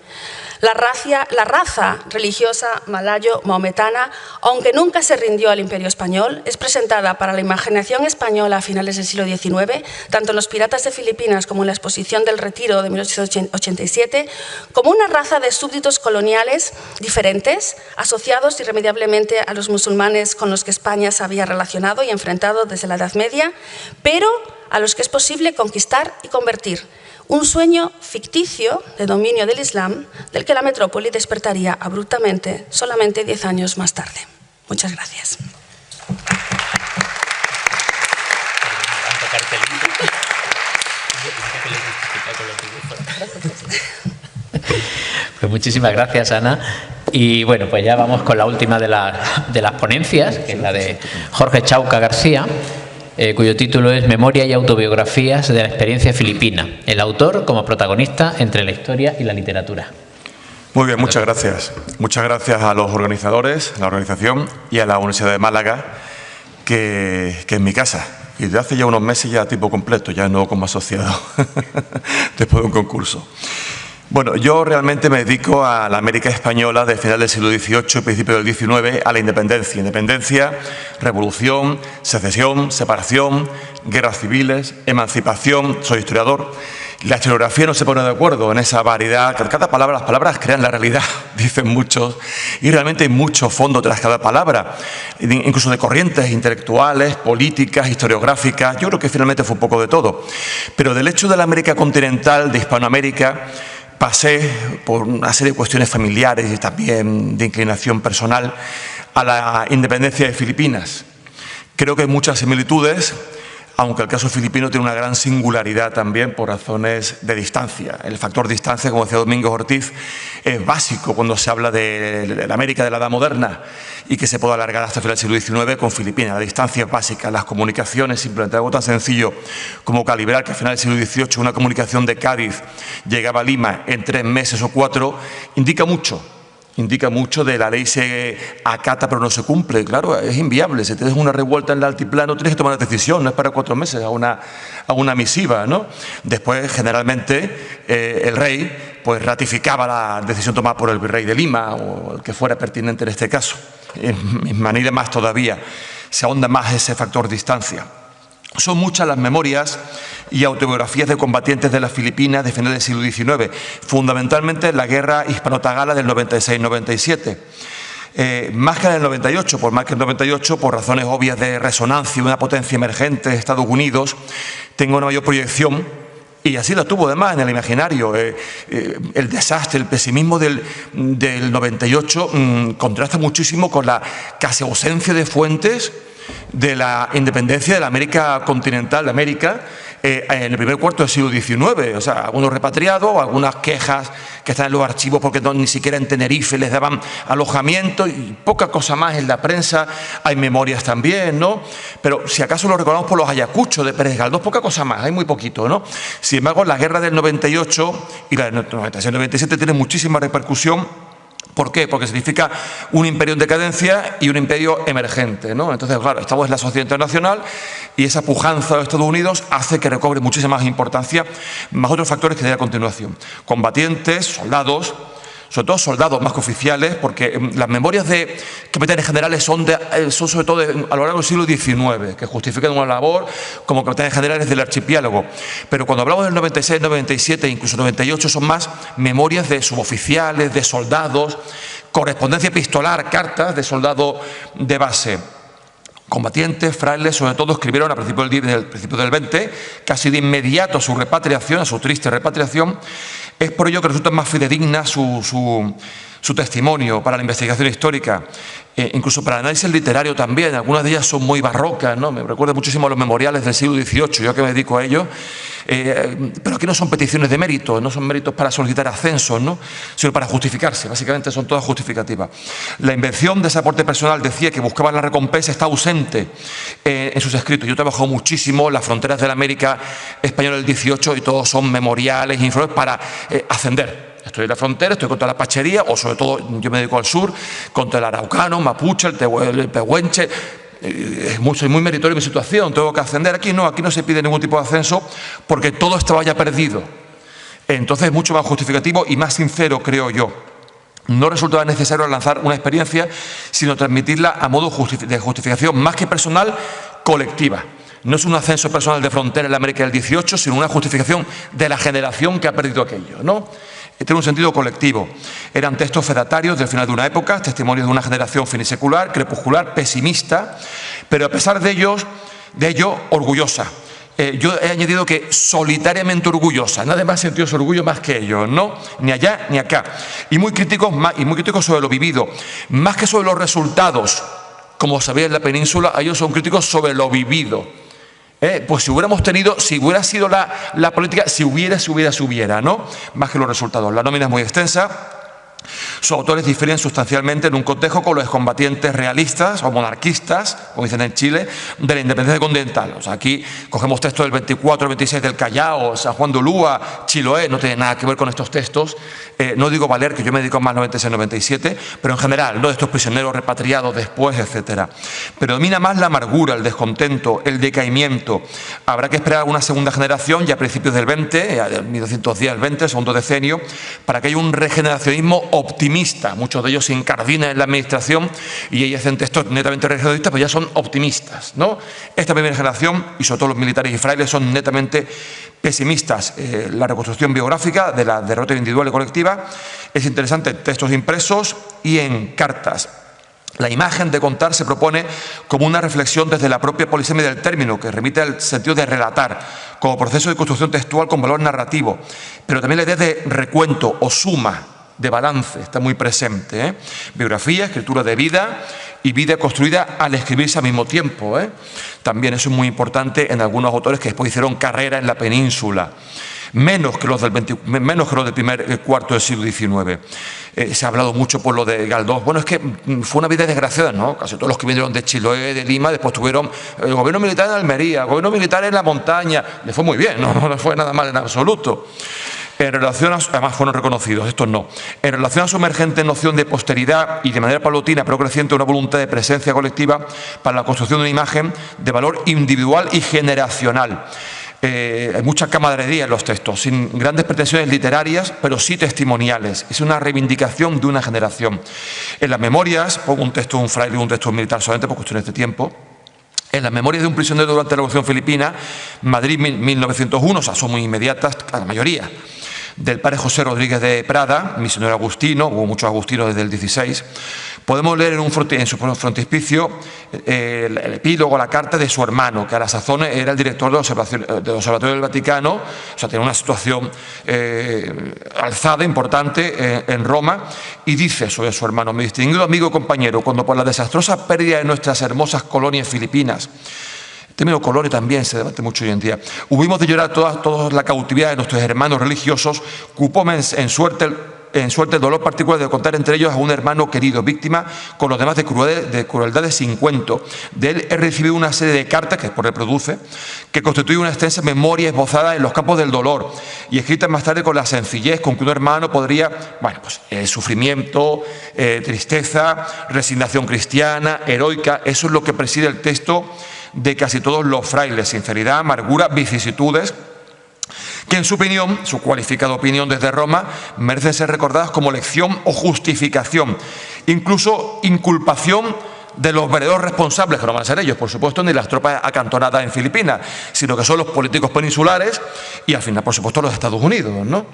La raza religiosa malayo-maometana, aunque nunca se rindió al imperio español, es presentada para la imaginación española a finales del siglo XIX, tanto en Los piratas de Filipinas como en la Exposición del Retiro de 1887, como una raza de súbditos coloniales diferentes, asociados irremediablemente a los musulmanes con los que España se había relacionado y enfrentado desde la Edad Media, pero a los que es posible conquistar y convertir. Un sueño ficticio de dominio del Islam del que la metrópoli despertaría abruptamente solamente 10 años más tarde. Muchas gracias. Pues muchísimas gracias, Ana. Y bueno, pues ya vamos con la última de las ponencias, que es la de Jorge Chauca García, cuyo título es Memoria y autobiografías de la experiencia filipina. El autor como protagonista entre la historia y la literatura. Muy bien, muchas gracias. Muchas gracias a los organizadores, a la organización y a la Universidad de Málaga, que es mi casa. Y desde hace ya unos meses ya a tiempo completo, ya no como asociado, después de un concurso. Bueno, yo realmente me dedico a la América española de final del siglo XVIII y principio del XIX, a la independencia. Independencia, revolución, secesión, separación, guerras civiles, emancipación. Soy historiador. La historiografía no se pone de acuerdo en esa variedad. Cada palabra, las palabras crean la realidad, dicen muchos, y realmente hay mucho fondo tras cada palabra, incluso de corrientes intelectuales, políticas, historiográficas. Yo creo que finalmente fue un poco de todo. Pero del hecho de la América continental, de Hispanoamérica, pasé por una serie de cuestiones familiares y también de inclinación personal a la independencia de Filipinas. Creo que hay muchas similitudes, aunque el caso filipino tiene una gran singularidad también por razones de distancia. El factor distancia, como decía Domínguez Ortiz, es básico cuando se habla de la América de la Edad Moderna y que se puede alargar hasta el final del siglo XIX con Filipinas. La distancia es básica, las comunicaciones, simplemente algo tan sencillo como calibrar que al final del siglo XVIII una comunicación de Cádiz llegaba a Lima en 3 meses o 4, indica mucho de la ley se acata pero no se cumple. Claro, es inviable. Si tienes una revuelta en el altiplano tienes que tomar una decisión, no es para 4 meses a una misiva, ¿no? Después, generalmente, el rey pues ratificaba la decisión tomada por el virrey de Lima o el que fuera pertinente en este caso. En Manila más todavía, se ahonda más ese factor distancia. Son muchas las memorias y autobiografías de combatientes de las Filipinas de finales del siglo XIX, fundamentalmente la guerra hispano-tagala del 96-97. Más que en el 98, por razones obvias de resonancia, una potencia emergente de Estados Unidos, tengo una mayor proyección. Y así la tuvo además en el imaginario. El desastre, el pesimismo del 98 contrasta muchísimo con la casi ausencia de fuentes de la independencia de la América continental, de América, en el primer cuarto del siglo XIX. O sea, algunos repatriados, algunas quejas que están en los archivos porque ni siquiera en Tenerife les daban alojamiento y poca cosa más en la prensa. Hay memorias también, ¿no? Pero si acaso lo recordamos por los ayacuchos de Pérez Galdós, poca cosa más, hay muy poquito, ¿no? Sin embargo, la guerra del 98 y la del 96-97 tienen muchísima repercusión. ¿Por qué? Porque significa un imperio en decadencia y un imperio emergente, ¿no? Entonces, claro, estamos en la sociedad internacional y esa pujanza de Estados Unidos hace que recobre muchísima más importancia, más otros factores que diré a continuación. Combatientes, soldados, sobre todo soldados más que oficiales, porque las memorias de capitanes generales son sobre todo a lo largo del siglo XIX, que justifican una labor como capitanes generales del archipiélago. Pero cuando hablamos del 96, 97, incluso 98, son más memorias de suboficiales, de soldados, correspondencia epistolar, cartas de soldados de base. Combatientes, frailes, sobre todo, escribieron a principios del 20, casi de inmediato a su repatriación, a su triste repatriación. Es por ello que resulta más fidedigna su testimonio para la investigación histórica, incluso para el análisis literario también. Algunas de ellas son muy barrocas, ¿no? Me recuerda muchísimo a los memoriales del siglo XVIII, yo que me dedico a ello. Pero aquí no son peticiones de mérito, no son méritos para solicitar ascensos, ¿no? Sino para justificarse, básicamente son todas justificativas. La invención de ese aporte personal, decía, que buscaba la recompensa, está ausente en sus escritos. Yo he trabajado muchísimo en las fronteras de la América española del XVIII y todos son memoriales, informes para ascender. Estoy en la frontera, estoy contra la pachería, o sobre todo yo me dedico al sur, contra el araucano, mapuche, el pehuenche. Soy muy meritorio en mi situación, tengo que ascender. Aquí no se pide ningún tipo de ascenso porque todo estaba ya perdido. Entonces es mucho más justificativo y más sincero, creo yo. No resultaba necesario lanzar una experiencia, sino transmitirla a modo de justificación más que personal, colectiva. No es un ascenso personal de frontera en la América del XVIII, sino una justificación de la generación que ha perdido aquello, ¿no? Tiene un sentido colectivo. Eran textos fedatarios del final de una época, testimonios de una generación finisecular, crepuscular, pesimista, pero a pesar de ello, orgullosa. Yo he añadido que solitariamente orgullosa. Nadie más sintió ese orgullo más que ellos, ¿no? Ni allá ni acá. Y muy críticos sobre lo vivido, más que sobre los resultados. Como sabéis en la península, ellos son críticos sobre lo vivido. Pues si hubiera sido la política, si hubiera, ¿no? Más que los resultados. La nómina es muy extensa. Sus autores difieren sustancialmente en un cotejo con los excombatientes realistas o monarquistas, como dicen en Chile, de la independencia continental. O sea, aquí cogemos textos del 24 al 26 del Callao, San Juan de Ulúa, Chiloé, no tiene nada que ver con estos textos. No digo Valer, que yo me dedico más al 96-97, pero en general, ¿no? De estos prisioneros repatriados después, etcétera. Pero domina más la amargura, el descontento, el decaimiento. Habrá que esperar una segunda generación, ya a principios del 20, del 1210 al 20, segundo decenio, para que haya un regeneracionismo optimista. Muchos de ellos se incardinan en la administración y ellos hacen textos netamente regeneracionistas, pero ya son optimistas, ¿no? Esta primera generación, y sobre todo los militares y frailes, son netamente pesimistas. La reconstrucción biográfica de la derrota individual y colectiva es interesante en textos impresos y en cartas. La imagen de contar se propone como una reflexión desde la propia polisemia del término, que remite al sentido de relatar, como proceso de construcción textual con valor narrativo, pero también la idea de recuento o suma, de balance, está muy presente. Biografía, escritura de vida y vida construida al escribirse al mismo tiempo. También eso es muy importante en algunos autores que después hicieron carrera en la península. Menos que los del primer cuarto del siglo XIX. Se ha hablado mucho por lo de Galdós. Bueno, es que fue una vida desgraciada, ¿no? Casi todos los que vinieron de Chiloé, de Lima, después tuvieron el gobierno militar en Almería, el gobierno militar en la montaña. Le fue muy bien, no le fue nada mal en absoluto. En relación además fueron reconocidos, estos no. En relación a su emergente noción de posteridad y de manera paulatina pero creciente una voluntad de presencia colectiva para la construcción de una imagen de valor individual y generacional. Hay mucha camaradería en los textos, sin grandes pretensiones literarias, pero sí testimoniales. Es una reivindicación de una generación. En las memorias, pongo un texto de un fraile y un texto militar solamente por cuestiones de tiempo. En las memorias de un prisionero durante la Revolución Filipina, Madrid 1901, o sea, son muy inmediatas a la mayoría, del padre José Rodríguez de Prada, misionero agustino, hubo muchos agustinos desde el 16, podemos leer en su frontispicio el epílogo, la carta de su hermano, que a la sazón era el director del Observatorio del Vaticano, o sea, tenía una situación alzada, importante en Roma, y dice sobre su hermano: mi distinguido amigo y compañero, cuando por la desastrosa pérdida de nuestras hermosas colonias filipinas, término colores también se debate mucho hoy en día. Hubimos de llorar toda la cautividad de nuestros hermanos religiosos, cupóme en suerte el dolor particular de contar entre ellos a un hermano querido, víctima con los demás de crueldades sin cuento. De él he recibido una serie de cartas, que reproduce, que constituye una extensa memoria esbozada en los campos del dolor y escrita más tarde con la sencillez con que un hermano podría, sufrimiento, tristeza, resignación cristiana, heroica, eso es lo que preside el texto de casi todos los frailes, sinceridad, amargura, vicisitudes, que en su opinión, su cualificada opinión desde Roma, merecen ser recordadas como lección o justificación, incluso inculpación de los verdaderos responsables, que no van a ser ellos, por supuesto, ni las tropas acantonadas en Filipinas, sino que son los políticos peninsulares y al final, por supuesto, los Estados Unidos, ¿no?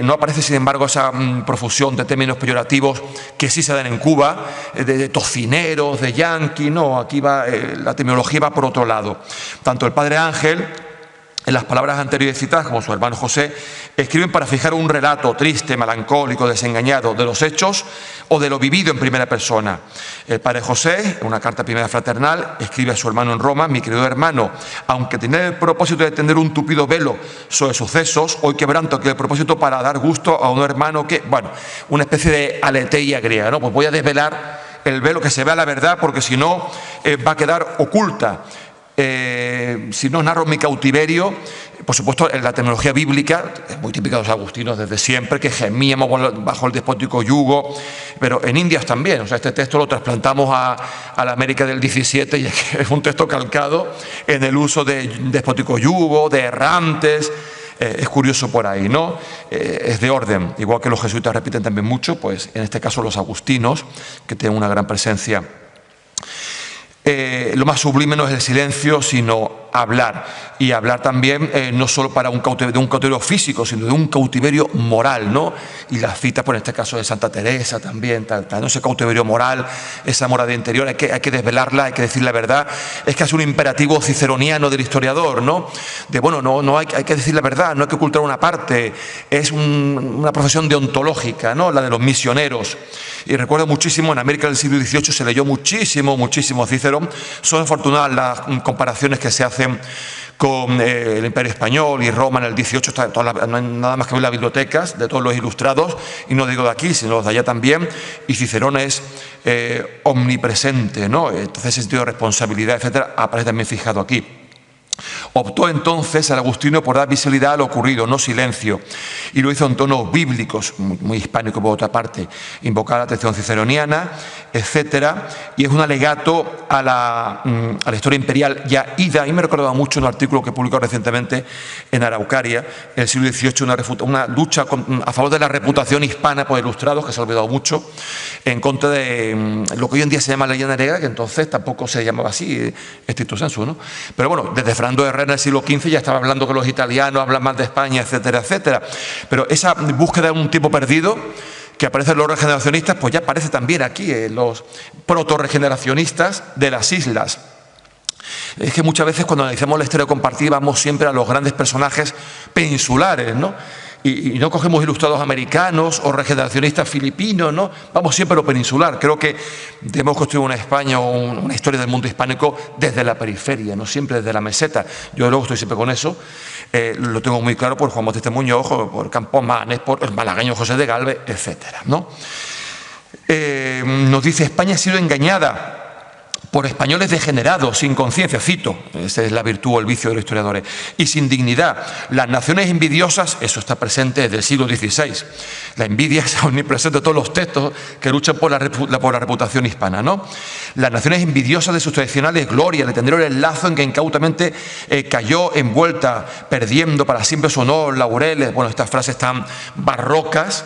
No aparece, sin embargo, esa profusión de términos peyorativos que sí se dan en Cuba, de tocineros, de yanqui, no, aquí la terminología va por otro lado. Tanto el padre Ángel, en las palabras anteriores citadas, como su hermano José, escriben para fijar un relato triste, melancólico, desengañado de los hechos o de lo vivido en primera persona. El padre José, en una carta primera fraternal, escribe a su hermano en Roma: mi querido hermano, aunque tenía el propósito de tender un tupido velo sobre sucesos, hoy quebranto aquel propósito para dar gusto a un hermano que, una especie de aletheia griega, ¿no? Pues voy a desvelar el velo, que se vea la verdad, porque si no va a quedar oculta. Si no narro mi cautiverio, por supuesto, en la terminología bíblica, es muy típica de los agustinos desde siempre, que gemíamos bajo el despótico yugo, pero en Indias también. O sea, este texto lo trasplantamos a la América del 17 y es un texto calcado en el uso de despótico yugo, de errantes. Es curioso por ahí, ¿no? Es de orden, igual que los jesuitas repiten también mucho, pues en este caso los agustinos, que tienen una gran presencia. Lo más sublime no es el silencio, sino hablar. Y hablar también no solo de un cautiverio físico, sino de un cautiverio moral, ¿no? Y las citas, por este caso de Santa Teresa también, ¿no? Ese cautiverio moral, esa morada interior, hay que desvelarla, hay que decir la verdad. Es casi un imperativo ciceroniano del historiador, ¿no? Hay que decir la verdad, no hay que ocultar una parte. Es una profesión deontológica, ¿no? La de los misioneros. Y recuerdo muchísimo, en América del siglo XVIII se leyó muchísimo a Cícero. Son afortunadas las comparaciones que se hacen con el Imperio Español y Roma en el 18, no hay nada más que ver las bibliotecas de todos los ilustrados, y no digo de aquí, sino los de allá también, y Cicerón es omnipresente, ¿no? Entonces ese sentido de responsabilidad, etcétera, aparece también fijado aquí. Optó entonces el agustino por dar visibilidad a lo ocurrido, no silencio, y lo hizo en tonos bíblicos, muy hispánico por otra parte, invocar la atención ciceroniana, etcétera, y es un alegato a la historia imperial ya ida. Y me recordaba mucho un artículo que publicó recientemente en Araucaria, en el siglo XVIII, una lucha a favor de la reputación hispana por ilustrados, que se ha olvidado mucho, en contra de lo que hoy en día se llama leyenda negra, que entonces tampoco se llamaba así, estricto sensu, ¿no? Pero bueno, desde Fernando Herrera en el siglo XV ya estaba hablando que los italianos hablan más de España, etcétera, etcétera. Pero esa búsqueda de un tiempo perdido que aparece en los regeneracionistas, pues ya aparece también aquí en los proto-regeneracionistas de las islas. Es que muchas veces cuando analizamos la historia compartida vamos siempre a los grandes personajes peninsulares, ¿no? Y no cogemos ilustrados americanos o regeneracionistas filipinos, ¿no? Vamos siempre a lo peninsular. Creo que debemos construir una España o una historia del mundo hispánico desde la periferia, no siempre desde la meseta. Yo luego estoy siempre con eso. Lo tengo muy claro por Juan Bautista Muñoz, por Campos Manes, por el malagueño José de Galvez, etcétera, ¿no? Nos dice: España ha sido engañada por españoles degenerados, sin conciencia, cito, esa es la virtud o el vicio de los historiadores, y sin dignidad. Las naciones envidiosas, eso está presente desde el siglo XVI, la envidia es omnipresente en todos los textos que luchan por la reputación hispana, ¿no? Las naciones envidiosas de sus tradicionales glorias le tendieron el lazo en que incautamente cayó envuelta, perdiendo para siempre su honor, laureles. Bueno, estas frases tan barrocas.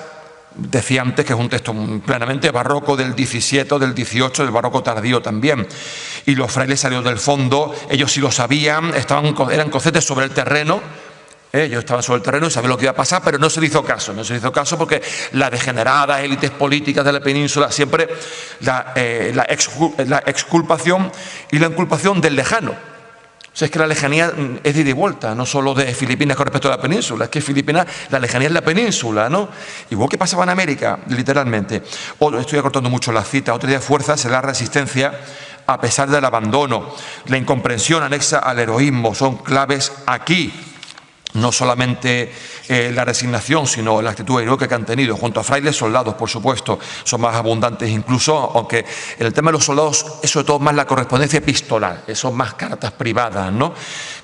Decía antes que es un texto plenamente barroco del 17, del 18, del barroco tardío también. Y los frailes salieron del fondo, ellos sí lo sabían, eran conscientes sobre el terreno, ellos estaban sobre el terreno y sabían lo que iba a pasar, pero no se le hizo caso. No se le hizo caso porque las degeneradas élites políticas de la península siempre la exculpación y la inculpación del lejano. O sea, es que la lejanía es de ida y vuelta, no solo de Filipinas con respecto a la península, es que Filipinas, la lejanía es la península, ¿no? Igual que pasaba en América, literalmente. Estoy acortando mucho la cita. Otra idea de fuerza será la resistencia a pesar del abandono. La incomprensión anexa al heroísmo son claves aquí. No solamente la resignación, sino la actitud heroica que han tenido, junto a frailes, soldados, por supuesto, son más abundantes incluso, aunque en el tema de los soldados es sobre todo más la correspondencia epistolar, son más cartas privadas, ¿no?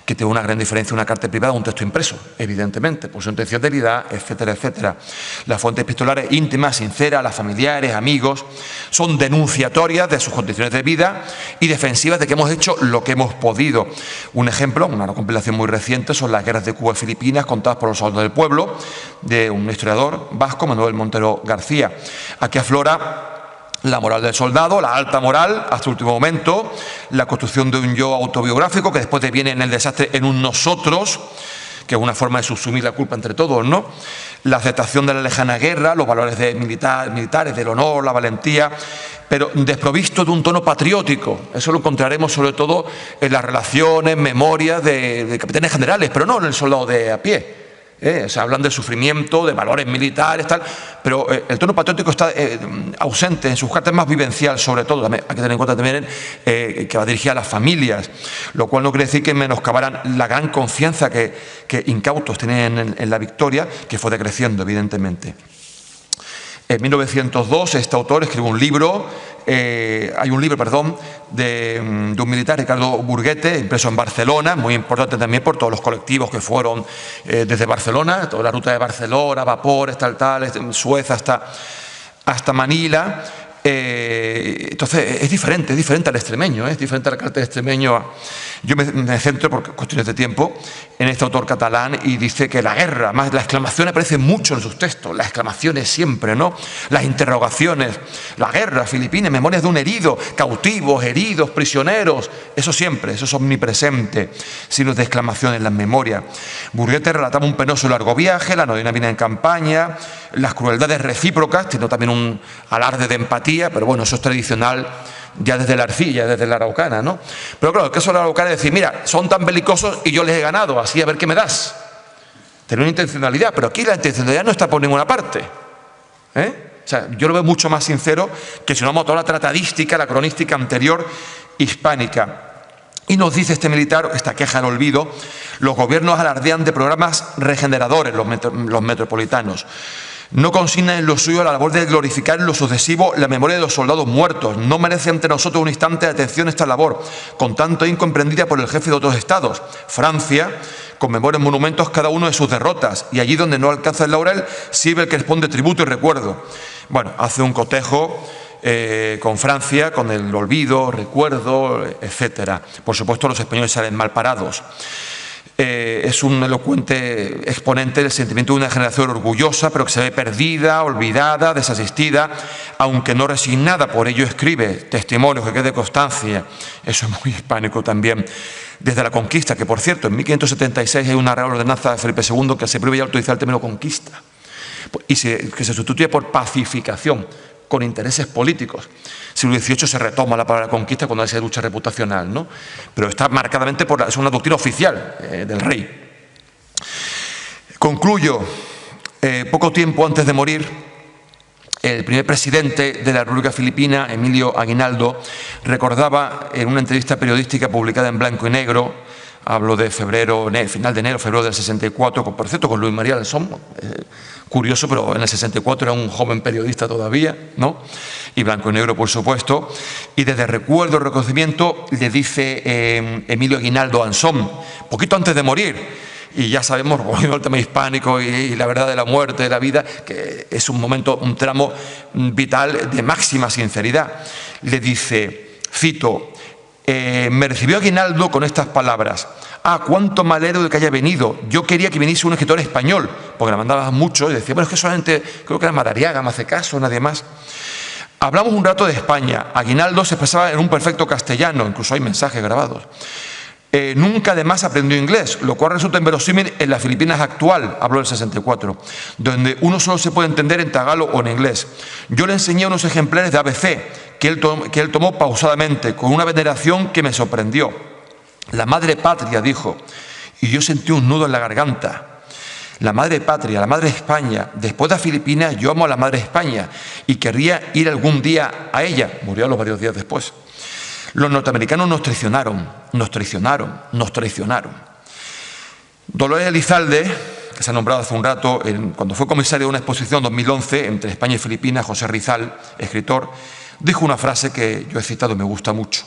Que tiene una gran diferencia una carta privada de un texto impreso, evidentemente, por su intencionalidad, etcétera, etcétera. Las fuentes epistolares íntimas, sinceras, las familiares, amigos, son denunciatorias de sus condiciones de vida y defensivas de que hemos hecho lo que hemos podido. Un ejemplo, una compilación muy reciente, son las guerras de Cuba y Filipinas contadas por los soldados del pueblo, de un historiador vasco, Manuel Montero García. Aquí aflora la moral del soldado, la alta moral hasta el último momento, la construcción de un yo autobiográfico que después deviene en el desastre en un nosotros, que es una forma de subsumir la culpa entre todos, ¿no? La aceptación de la lejana guerra, los valores militares, del honor, la valentía, pero desprovisto de un tono patriótico. Eso lo encontraremos sobre todo en las relaciones, memorias de capitanes generales, pero no en el soldado de a pie. O sea, hablan de sufrimiento, de valores militares, tal, pero el tono patriótico está ausente en sus cartas, más vivencial sobre todo. También hay que tener en cuenta también que va dirigida a las familias, lo cual no quiere decir que menoscabaran la gran confianza que incautos tenían en la victoria, que fue decreciendo evidentemente. En 1902 este autor escribe un libro, hay un libro, de un militar, Ricardo Burguete, impreso en Barcelona, muy importante también por todos los colectivos que fueron desde Barcelona, toda la ruta de Barcelona, vapores, Suez hasta Manila. Entonces es diferente al extremeño, es diferente a la carta del extremeño. Yo me centro, por cuestiones de tiempo, en este autor catalán y dice que la guerra, más la exclamación aparece mucho en sus textos, las exclamaciones siempre, ¿no? Las interrogaciones, la guerra, Filipinas, memorias de un herido, cautivos, heridos, prisioneros, eso siempre, eso es omnipresente, signos de exclamación en las memorias. Burguete relataba un penoso largo viaje, la novena vida en campaña, las crueldades recíprocas, tiene también un alarde de empatía, pero bueno, eso es tradicional ya desde la arcilla, desde la araucana, ¿no? Pero claro, el caso de la araucana es decir, mira, son tan belicosos y yo les he ganado, así a ver qué me das. Tener una intencionalidad, pero aquí la intencionalidad no está por ninguna parte. O sea, yo lo veo mucho más sincero que si no vamos a toda la tratadística, la cronística anterior hispánica. Y nos dice este militar, esta queja al olvido, los gobiernos alardean de programas regeneradores, los metropolitanos. No consignan en lo suyo la labor de glorificar en lo sucesivo la memoria de los soldados muertos. No merece ante nosotros un instante de atención esta labor, con tanto incomprendida por el jefe de otros estados. Francia conmemora en monumentos cada uno de sus derrotas, y allí donde no alcanza el laurel, sirve el que responde tributo y recuerdo. Bueno, hace un cotejo con Francia, con el olvido, recuerdo, etcétera. Por supuesto, los españoles salen mal parados. Es un elocuente exponente del sentimiento de una generación orgullosa, pero que se ve perdida, olvidada, desasistida, aunque no resignada. Por ello escribe testimonios que quede constancia. Eso es muy hispánico también. Desde la conquista, que por cierto, en 1576 hay una real ordenanza de Felipe II que se prohíbe ya utilizar el término conquista y que se sustituye por pacificación, con intereses políticos. Siglo XVIII se retoma la palabra conquista cuando hay esa lucha reputacional, ¿no? Pero está marcadamente es una doctrina oficial del rey. Concluyo. Poco tiempo antes de morir, el primer presidente de la República Filipina, Emilio Aguinaldo, recordaba en una entrevista periodística publicada en blanco y negro, hablo de final de enero, febrero del 64, por cierto, con Luis María Alsom, curioso, pero en el 64 era un joven periodista todavía, ¿no? Y blanco y negro, por supuesto. Y desde recuerdo, reconocimiento, le dice Emilio Aguinaldo a Anson, poquito antes de morir, y ya sabemos, volviendo al tema hispánico y la verdad de la muerte, de la vida, que es un momento, un tramo vital de máxima sinceridad. Le dice, cito, me recibió Aguinaldo con estas palabras: ah, cuánto me alegro de que haya venido. Yo quería que viniese un escritor español, porque la mandaba mucho, y decía, bueno, es que solamente, creo que era Madariaga, me hace caso, nadie más. Hablamos un rato de España. Aguinaldo se expresaba en un perfecto castellano, incluso hay mensajes grabados. Nunca además aprendió inglés, lo cual resulta inverosímil en las Filipinas actual, hablo del 64, donde uno solo se puede entender en tagalo o en inglés. Yo le enseñé unos ejemplares de ABC que él tomó pausadamente, con una veneración que me sorprendió. La madre patria, dijo, y yo sentí un nudo en la garganta. La madre patria, la madre España. Después de Filipinas, yo amo a la madre España y querría ir algún día a ella. Murió a los varios días después. Los norteamericanos nos traicionaron, nos traicionaron, nos traicionaron. Dolores Elizalde, que se ha nombrado hace un rato, cuando fue comisario de una exposición en 2011 entre España y Filipinas, José Rizal, escritor, dijo una frase que yo he citado y me gusta mucho.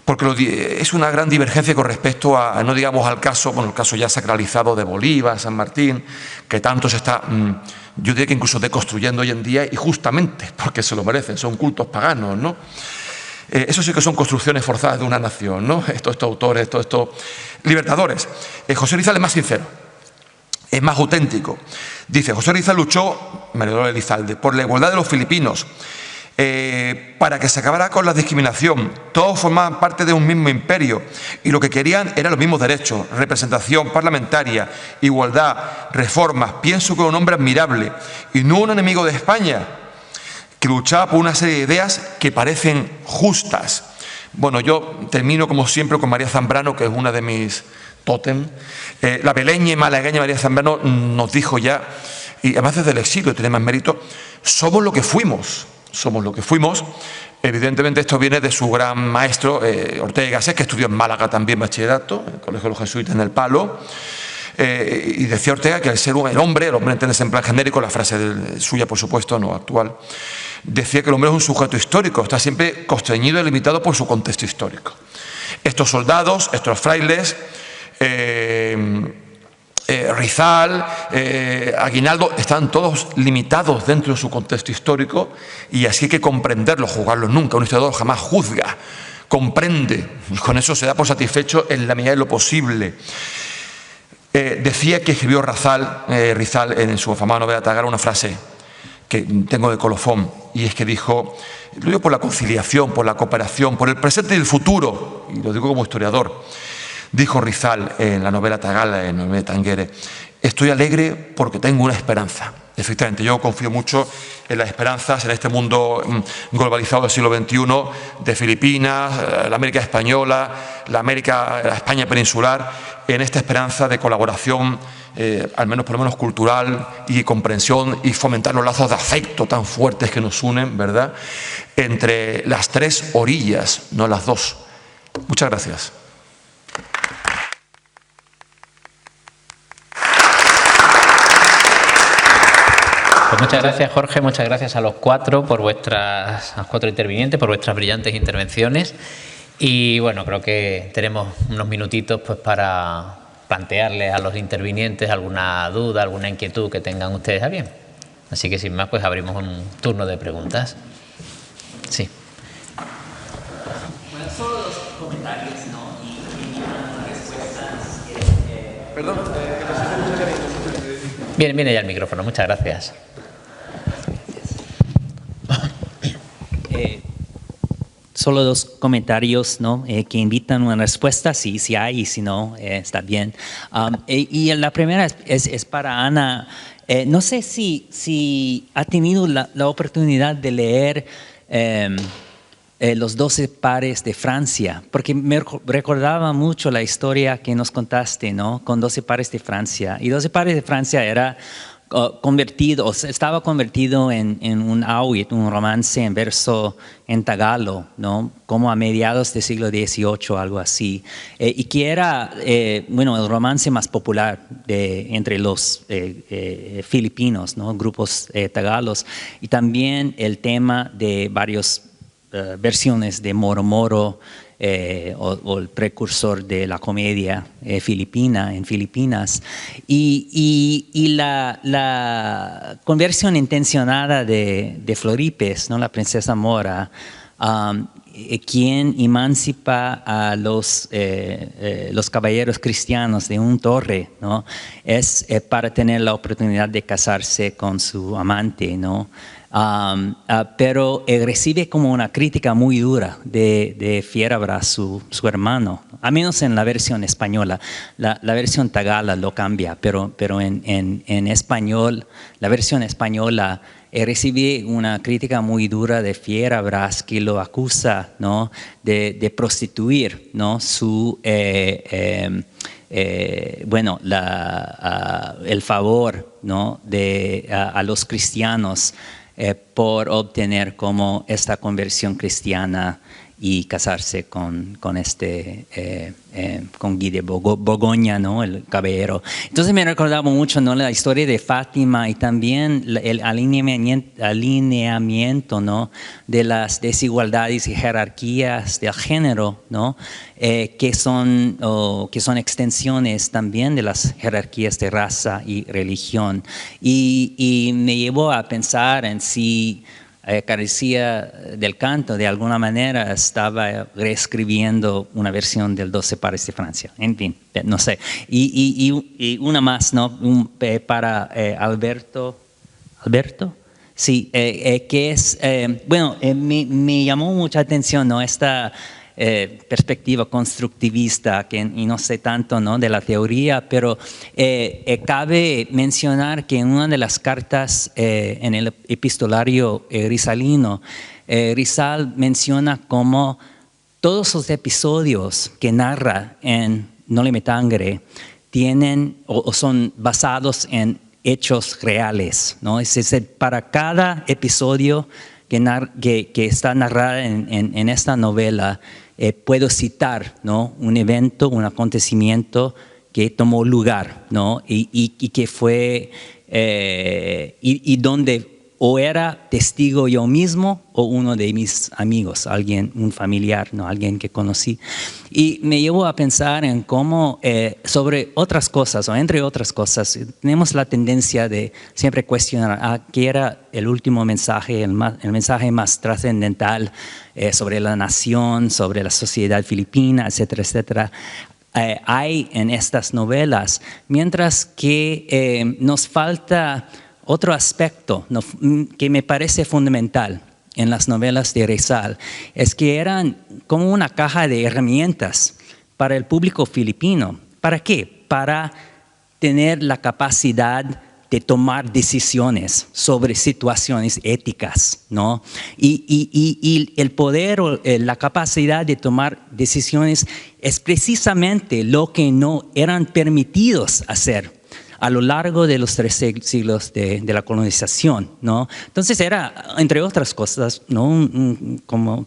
Porque es una gran divergencia con respecto a, no digamos al caso, bueno, el caso ya sacralizado de Bolívar, San Martín, que tanto se está, yo diría que incluso deconstruyendo hoy en día, y justamente porque se lo merecen, son cultos paganos, ¿no? Eso sí que son construcciones forzadas de una nación, ¿no? Estos autores, estos libertadores. José Rizal es más sincero, es más auténtico. Dice, José Rizal luchó, María Dolores Elizalde, por la igualdad de los filipinos, para que se acabara con la discriminación. Todos formaban parte de un mismo imperio y lo que querían eran los mismos derechos, representación parlamentaria, igualdad, reformas. Pienso que era un hombre admirable y no un enemigo de España, que luchaba por una serie de ideas que parecen justas. Bueno, yo termino como siempre con María Zambrano, que es una de mis tótem. La beleña y malagueña María Zambrano nos dijo ya, y además desde el exilio tiene más mérito, somos lo que fuimos. Somos lo que fuimos. Evidentemente esto viene de su gran maestro, Ortega y Gasset, que estudió en Málaga también bachillerato, en el Colegio de los Jesuitas en El Palo. Y decía Ortega que el hombre entiende en plan genérico, la frase suya por supuesto, no actual, decía que el hombre es un sujeto histórico, está siempre constreñido y limitado por su contexto histórico. Estos soldados, estos frailes, Rizal, Aguinaldo, están todos limitados dentro de su contexto histórico y así hay que comprenderlos, juzgarlos nunca. Un historiador jamás juzga, comprende y con eso se da por satisfecho en la medida de lo posible. Decía que escribió Rizal en su afamada novela Tagara una frase que tengo de colofón y es que dijo, lo digo por la conciliación, por la cooperación, por el presente y el futuro, y lo digo como historiador. Dijo Rizal en la novela Tagala, en la novela Tanguere, estoy alegre porque tengo una esperanza. Efectivamente, yo confío mucho en las esperanzas en este mundo globalizado del siglo XXI, de Filipinas, la América española, la España peninsular, en esta esperanza de colaboración, al menos por lo menos cultural y comprensión y fomentar los lazos de afecto tan fuertes que nos unen, ¿verdad?, entre las tres orillas, no las dos. Muchas gracias. Pues muchas gracias, Jorge, muchas gracias a los cuatro intervinientes, por vuestras brillantes intervenciones. Y bueno, creo que tenemos unos minutitos pues para plantearles a los intervinientes alguna duda, alguna inquietud que tengan ustedes a bien. Así que sin más, pues abrimos un turno de preguntas. Sí. Bueno, solo los comentarios, ¿no? Y respuestas. Perdón, Viene ya el micrófono, muchas gracias. Solo dos comentarios, ¿no? Que invitan una respuesta, si hay, y si no, está bien. Y la primera es para Ana. No sé si ha tenido la oportunidad de leer los 12 pares de Francia, porque me recordaba mucho la historia que nos contaste, ¿no? Con 12 pares de Francia. Y 12 pares de Francia era estaba convertido en un awit, un romance en verso en tagalo, ¿no? Como a mediados del siglo XVIII, algo así, y que era, bueno, el romance más popular entre los filipinos, ¿no? Grupos tagalos, y también el tema de varias versiones de Moro Moro, o el precursor de la comedia filipina en Filipinas, y la conversión intencionada de Floripes, ¿no? La princesa mora, quien emancipa a los caballeros cristianos de un torre, ¿no? Es para tener la oportunidad de casarse con su amante, ¿no? pero recibe como una crítica muy dura de Fierabras, su hermano, al menos en la versión española. La versión tagala lo cambia, pero en español, la versión española recibe una crítica muy dura de Fierabras, que lo acusa, ¿no?, de prostituir, ¿no?, su el favor, ¿no?, a los cristianos por obtener como esta conversión cristiana y casarse con Guy de Borgoña, ¿no?, el caballero. Entonces me recordaba mucho, ¿no?, la historia de Fátima y también el alineamiento, ¿no?, de las desigualdades y jerarquías del género, ¿no?, que son extensiones también de las jerarquías de raza y religión. Y me llevó a pensar en si Carecía del Canto de alguna manera estaba reescribiendo una versión del 12 pares de Francia. En fin, no sé. Y una más, ¿no?, para Alberto. ¿Alberto? Sí, que es, me llamó mucha atención, ¿no?, esta perspectiva constructivista, y no sé tanto, ¿no?, de la teoría, pero cabe mencionar que en una de las cartas en el epistolario rizalino, Rizal menciona como todos los episodios que narra en Noli Me Tangere tienen o son basados en hechos reales, ¿no? Es decir, para cada episodio que está narrado en esta novela, puedo citar, ¿no?, un evento, un acontecimiento que tomó lugar, ¿no?, y que fue, y donde o era testigo yo mismo o uno de mis amigos, un familiar, ¿no?, alguien que conocí. Y me llevó a pensar en cómo sobre otras cosas, o entre otras cosas, tenemos la tendencia de siempre cuestionar qué era el último mensaje, el mensaje más trascendental sobre la nación, sobre la sociedad filipina, etcétera, etcétera. Hay en estas novelas, mientras que nos falta otro aspecto, ¿no?, que me parece fundamental en las novelas de Rizal, es que eran como una caja de herramientas para el público filipino. ¿Para qué? Para tener la capacidad de tomar decisiones sobre situaciones éticas, ¿no? Y el poder o la capacidad de tomar decisiones es precisamente lo que no eran permitidos hacer a lo largo de los 3 siglos de la colonización, ¿no? Entonces era, entre otras cosas, ¿no?, como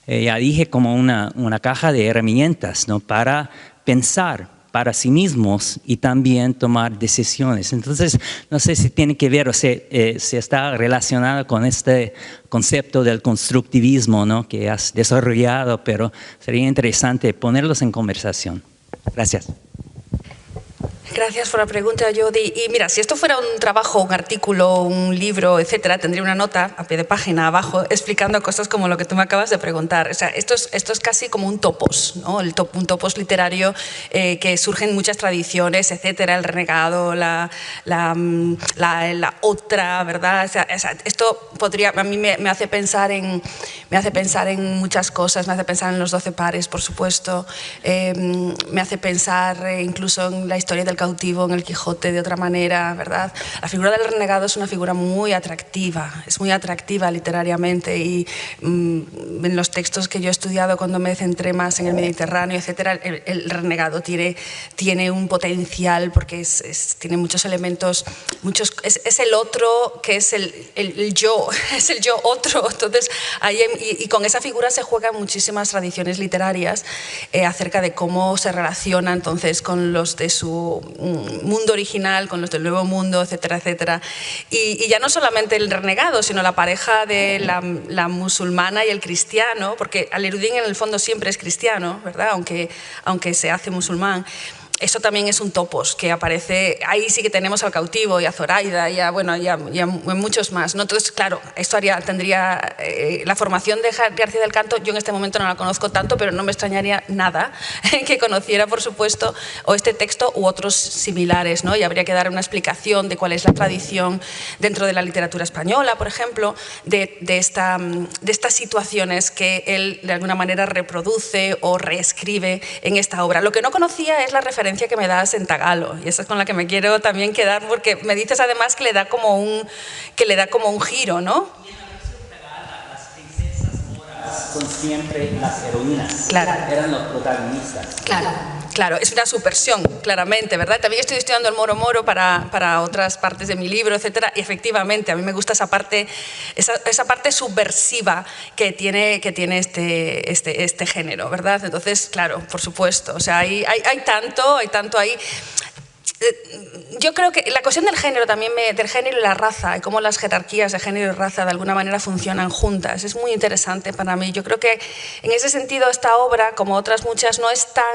ya dije, como una caja de herramientas, ¿no?, para pensar para sí mismos y también tomar decisiones. Entonces, no sé si tiene que ver o si está relacionado con este concepto del constructivismo, ¿no?, que has desarrollado, pero sería interesante ponerlos en conversación. Gracias. Gracias por la pregunta, Jody. Y mira, si esto fuera un trabajo, un artículo, un libro, etcétera, tendría una nota a pie de página abajo explicando cosas como lo que tú me acabas de preguntar. O sea, esto es casi como un topos, ¿no? Un topos literario que surge en muchas tradiciones, etcétera, el renegado, la otra, ¿verdad? O sea, esto podría, a mí me hace pensar en muchas cosas, me hace pensar en los 12 pares, por supuesto, me hace pensar incluso en la historia del cautivo, en el Quijote, de otra manera, ¿verdad? La figura del renegado es una figura muy atractiva, es muy atractiva literariamente, y en los textos que yo he estudiado cuando me centré más en el Mediterráneo, etcétera, el renegado tiene un potencial porque tiene muchos elementos, es el otro que es el yo, es el yo otro. Entonces, y con esa figura se juegan muchísimas tradiciones literarias acerca de cómo se relaciona entonces con los de su mundo original, con los del Nuevo Mundo, etcétera, etcétera. Y ya no solamente el renegado, sino la pareja de la musulmana y el cristiano, porque Alerudín en el fondo siempre es cristiano, ¿verdad?, aunque se hace musulmán. eso también es un topos que aparece, ahí sí que tenemos al cautivo y a Zoraida y a, bueno, y a muchos más, ¿no? Entonces, claro, esto tendría la formación de García del Canto, yo en este momento no la conozco tanto, pero no me extrañaría nada que conociera, por supuesto, o este texto u otros similares, ¿no? Y habría que dar una explicación de cuál es la tradición dentro de la literatura española, por ejemplo, de estas situaciones que él de alguna manera reproduce o reescribe en esta obra. Lo que no conocía es la referencia que me das en tagalo, y esa es con la que me quiero también quedar, porque me dices además que le da como un giro, ¿no? Las princesas moras son siempre las heroínas, claro. Eran los protagonistas. Claro, es una subversión, claramente, ¿verdad? También estoy estudiando el Moro Moro para otras partes de mi libro, etcétera, y efectivamente a mí me gusta esa parte subversiva que tiene este género, ¿verdad? Entonces, claro, por supuesto, o sea, hay tanto ahí. Yo creo que la cuestión del género también, del género y la raza, y cómo las jerarquías de género y raza de alguna manera funcionan juntas, es muy interesante para mí. Yo creo que en ese sentido esta obra, como otras muchas, no es tan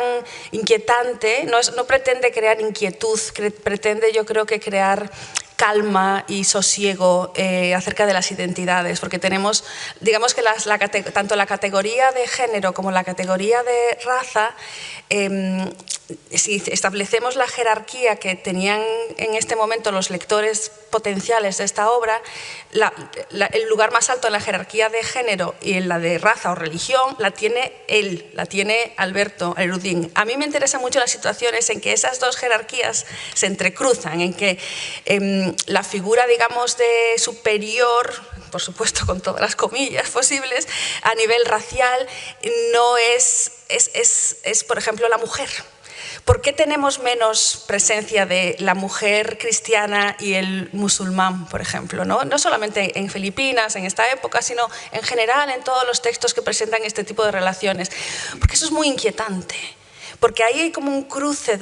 inquietante, no pretende crear inquietud, pretende, yo creo, que crear calma y sosiego acerca de las identidades, porque tenemos, digamos que tanto la categoría de género como la categoría de raza, si establecemos la jerarquía que tenían en este momento los lectores potenciales de esta obra, el lugar más alto en la jerarquía de género y en la de raza o religión la tiene él, la tiene Alberto Herudín. A mí me interesan mucho las situaciones en que esas dos jerarquías se entrecruzan, en que la figura, digamos, de superior, por supuesto con todas las comillas posibles, a nivel racial, no es por ejemplo, la mujer. ¿Por qué tenemos menos presencia de la mujer cristiana y el musulmán, por ejemplo? No solamente en Filipinas, en esta época, sino en general en todos los textos que presentan este tipo de relaciones. Porque eso es muy inquietante. Porque ahí hay como un cruce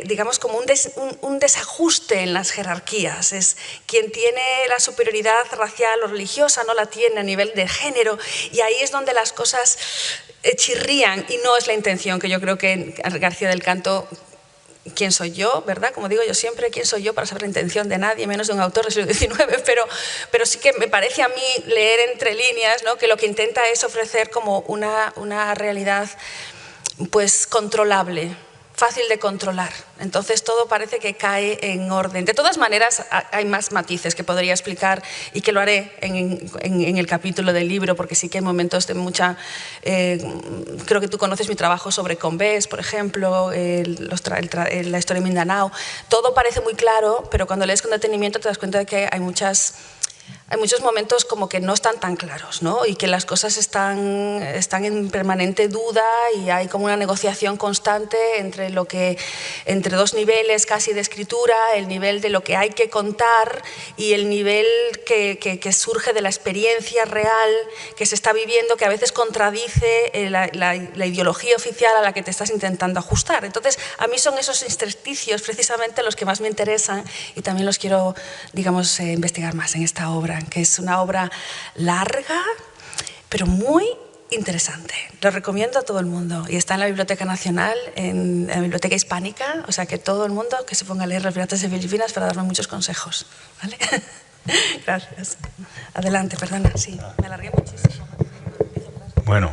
digamos, como un desajuste en las jerarquías. Es quien tiene la superioridad racial o religiosa no la tiene a nivel de género, y ahí es donde las cosas chirrían, y no es la intención que yo creo que García del Canto. ¿Quién soy yo? ¿Verdad? Como digo yo siempre, ¿quién soy yo para saber la intención de nadie, menos de un autor del siglo XIX? Pero sí que me parece a mí leer entre líneas, ¿no?, que lo que intenta es ofrecer como una realidad pues controlable, fácil de controlar. Entonces todo parece que cae en orden. De todas maneras, hay más matices que podría explicar y que lo haré en el capítulo del libro, porque sí que hay momentos de mucha... creo que tú conoces mi trabajo sobre Combés, por ejemplo, la historia de Mindanao. Todo parece muy claro, pero cuando lees con detenimiento te das cuenta de que hay muchos momentos como que no están tan claros, ¿no? Y que las cosas están en permanente duda, y hay como una negociación constante entre dos niveles casi de escritura, el nivel de lo que hay que contar y el nivel que surge de la experiencia real que se está viviendo, que a veces contradice la ideología oficial a la que te estás intentando ajustar. Entonces, a mí son esos intersticios precisamente los que más me interesan, y también los quiero, digamos, investigar más en esta obra, que es una obra larga, pero muy interesante. Lo recomiendo a todo el mundo, y está en la Biblioteca Nacional, en la Biblioteca Hispánica, o sea que todo el mundo que se ponga a leer Los Piratas de Filipinas para darme muchos consejos, ¿vale? Gracias. Adelante, perdona, sí, me alargué muchísimo. Bueno,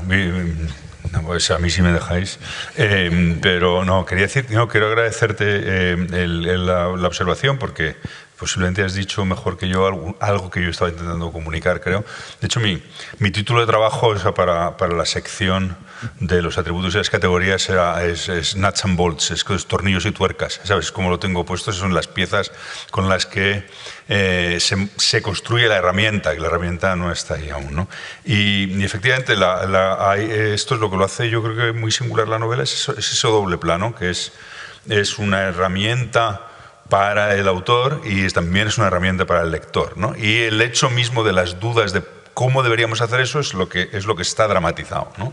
pues a mí sí me dejáis, pero no, quiero agradecerte la observación, porque posiblemente has dicho mejor que yo algo que yo estaba intentando comunicar, creo. De hecho, mi título de trabajo, o sea, para la sección de los atributos y las categorías es nuts and bolts, es tornillos y tuercas, ¿sabes? Como lo tengo puesto, esas son las piezas con las que se construye la herramienta, y la herramienta no está ahí aún, ¿no? Y efectivamente, esto es lo que lo hace, yo creo que muy singular la novela, es ese doble plano, que es una herramienta para el autor y también es una herramienta para el lector, ¿no? Y el hecho mismo de las dudas de cómo deberíamos hacer eso es lo que está dramatizado, ¿no?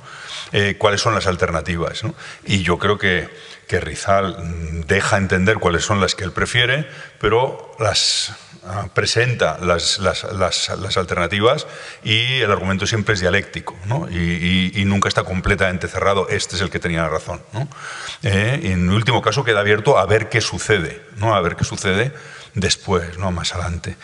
¿Cuáles son las alternativas, ¿no? Y yo creo que que Rizal deja entender cuáles son las que él prefiere, pero presenta las alternativas, y el argumento siempre es dialéctico, ¿no? Y nunca está completamente cerrado, este es el que tenía la razón, ¿no? Y en último caso queda abierto a ver qué sucede, ¿no? A ver qué sucede después, ¿no? Más adelante.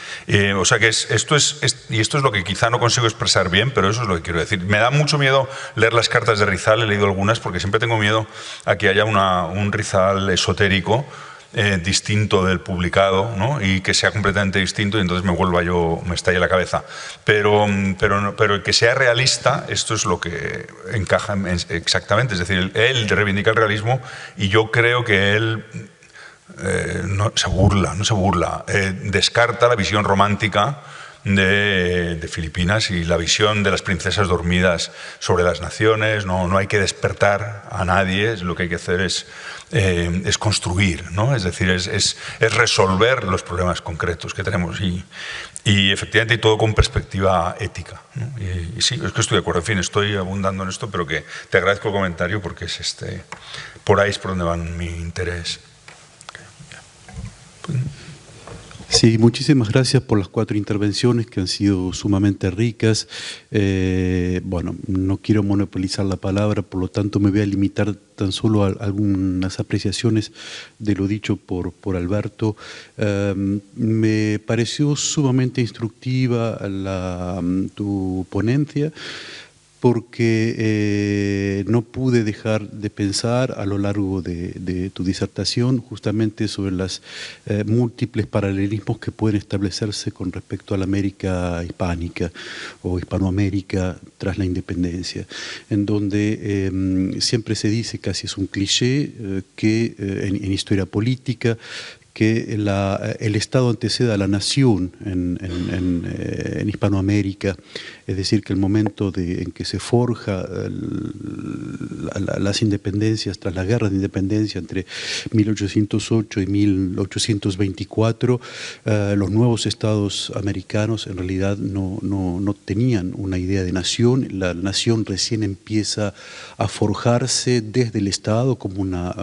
O sea que esto es lo que quizá no consigo expresar bien, pero eso es lo que quiero decir. Me da mucho miedo leer las cartas de Rizal, he leído algunas, porque siempre tengo miedo a que haya un Rizal esotérico, distinto del publicado, ¿no? Y que sea completamente distinto, y entonces me estalle la cabeza. Pero que sea realista, esto es lo que encaja exactamente. Es decir, él reivindica el realismo, y yo creo que él no se burla, descarta la visión romántica de Filipinas y la visión de las princesas dormidas sobre las naciones. No hay que despertar a nadie, lo que hay que hacer es construir, ¿no? Es decir, es resolver los problemas concretos que tenemos, y efectivamente, y todo con perspectiva ética, ¿no? Y sí, es que estoy de acuerdo. En fin, estoy abundando en esto, pero que te agradezco el comentario, porque es por ahí es por donde va mi interés. Sí, muchísimas gracias por las 4 intervenciones que han sido sumamente ricas. Bueno, no quiero monopolizar la palabra, por lo tanto me voy a limitar tan solo a algunas apreciaciones de lo dicho por Alberto. Me pareció sumamente instructiva tu ponencia, porque no pude dejar de pensar a lo largo de tu disertación justamente sobre los múltiples paralelismos que pueden establecerse con respecto a la América hispánica o Hispanoamérica tras la independencia, en donde siempre se dice, casi es un cliché, que en historia política, que el Estado antecede a la nación en Hispanoamérica, es decir, que el momento en que se forja las independencias, tras la guerra de independencia entre 1808 y 1824, los nuevos estados americanos en realidad no tenían una idea de nación. La nación recién empieza a forjarse desde el Estado como una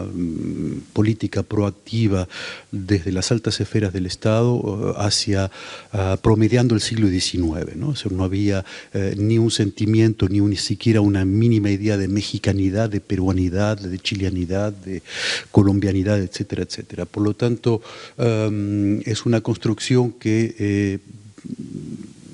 política proactiva desde las altas esferas del Estado promediando el siglo XIX, ¿no? O sea, no había ni un sentimiento, ni siquiera una mínima idea de mexicanidad, de peruanidad, de chileanidad, de colombianidad, etcétera, etcétera. Por lo tanto, es una construcción que,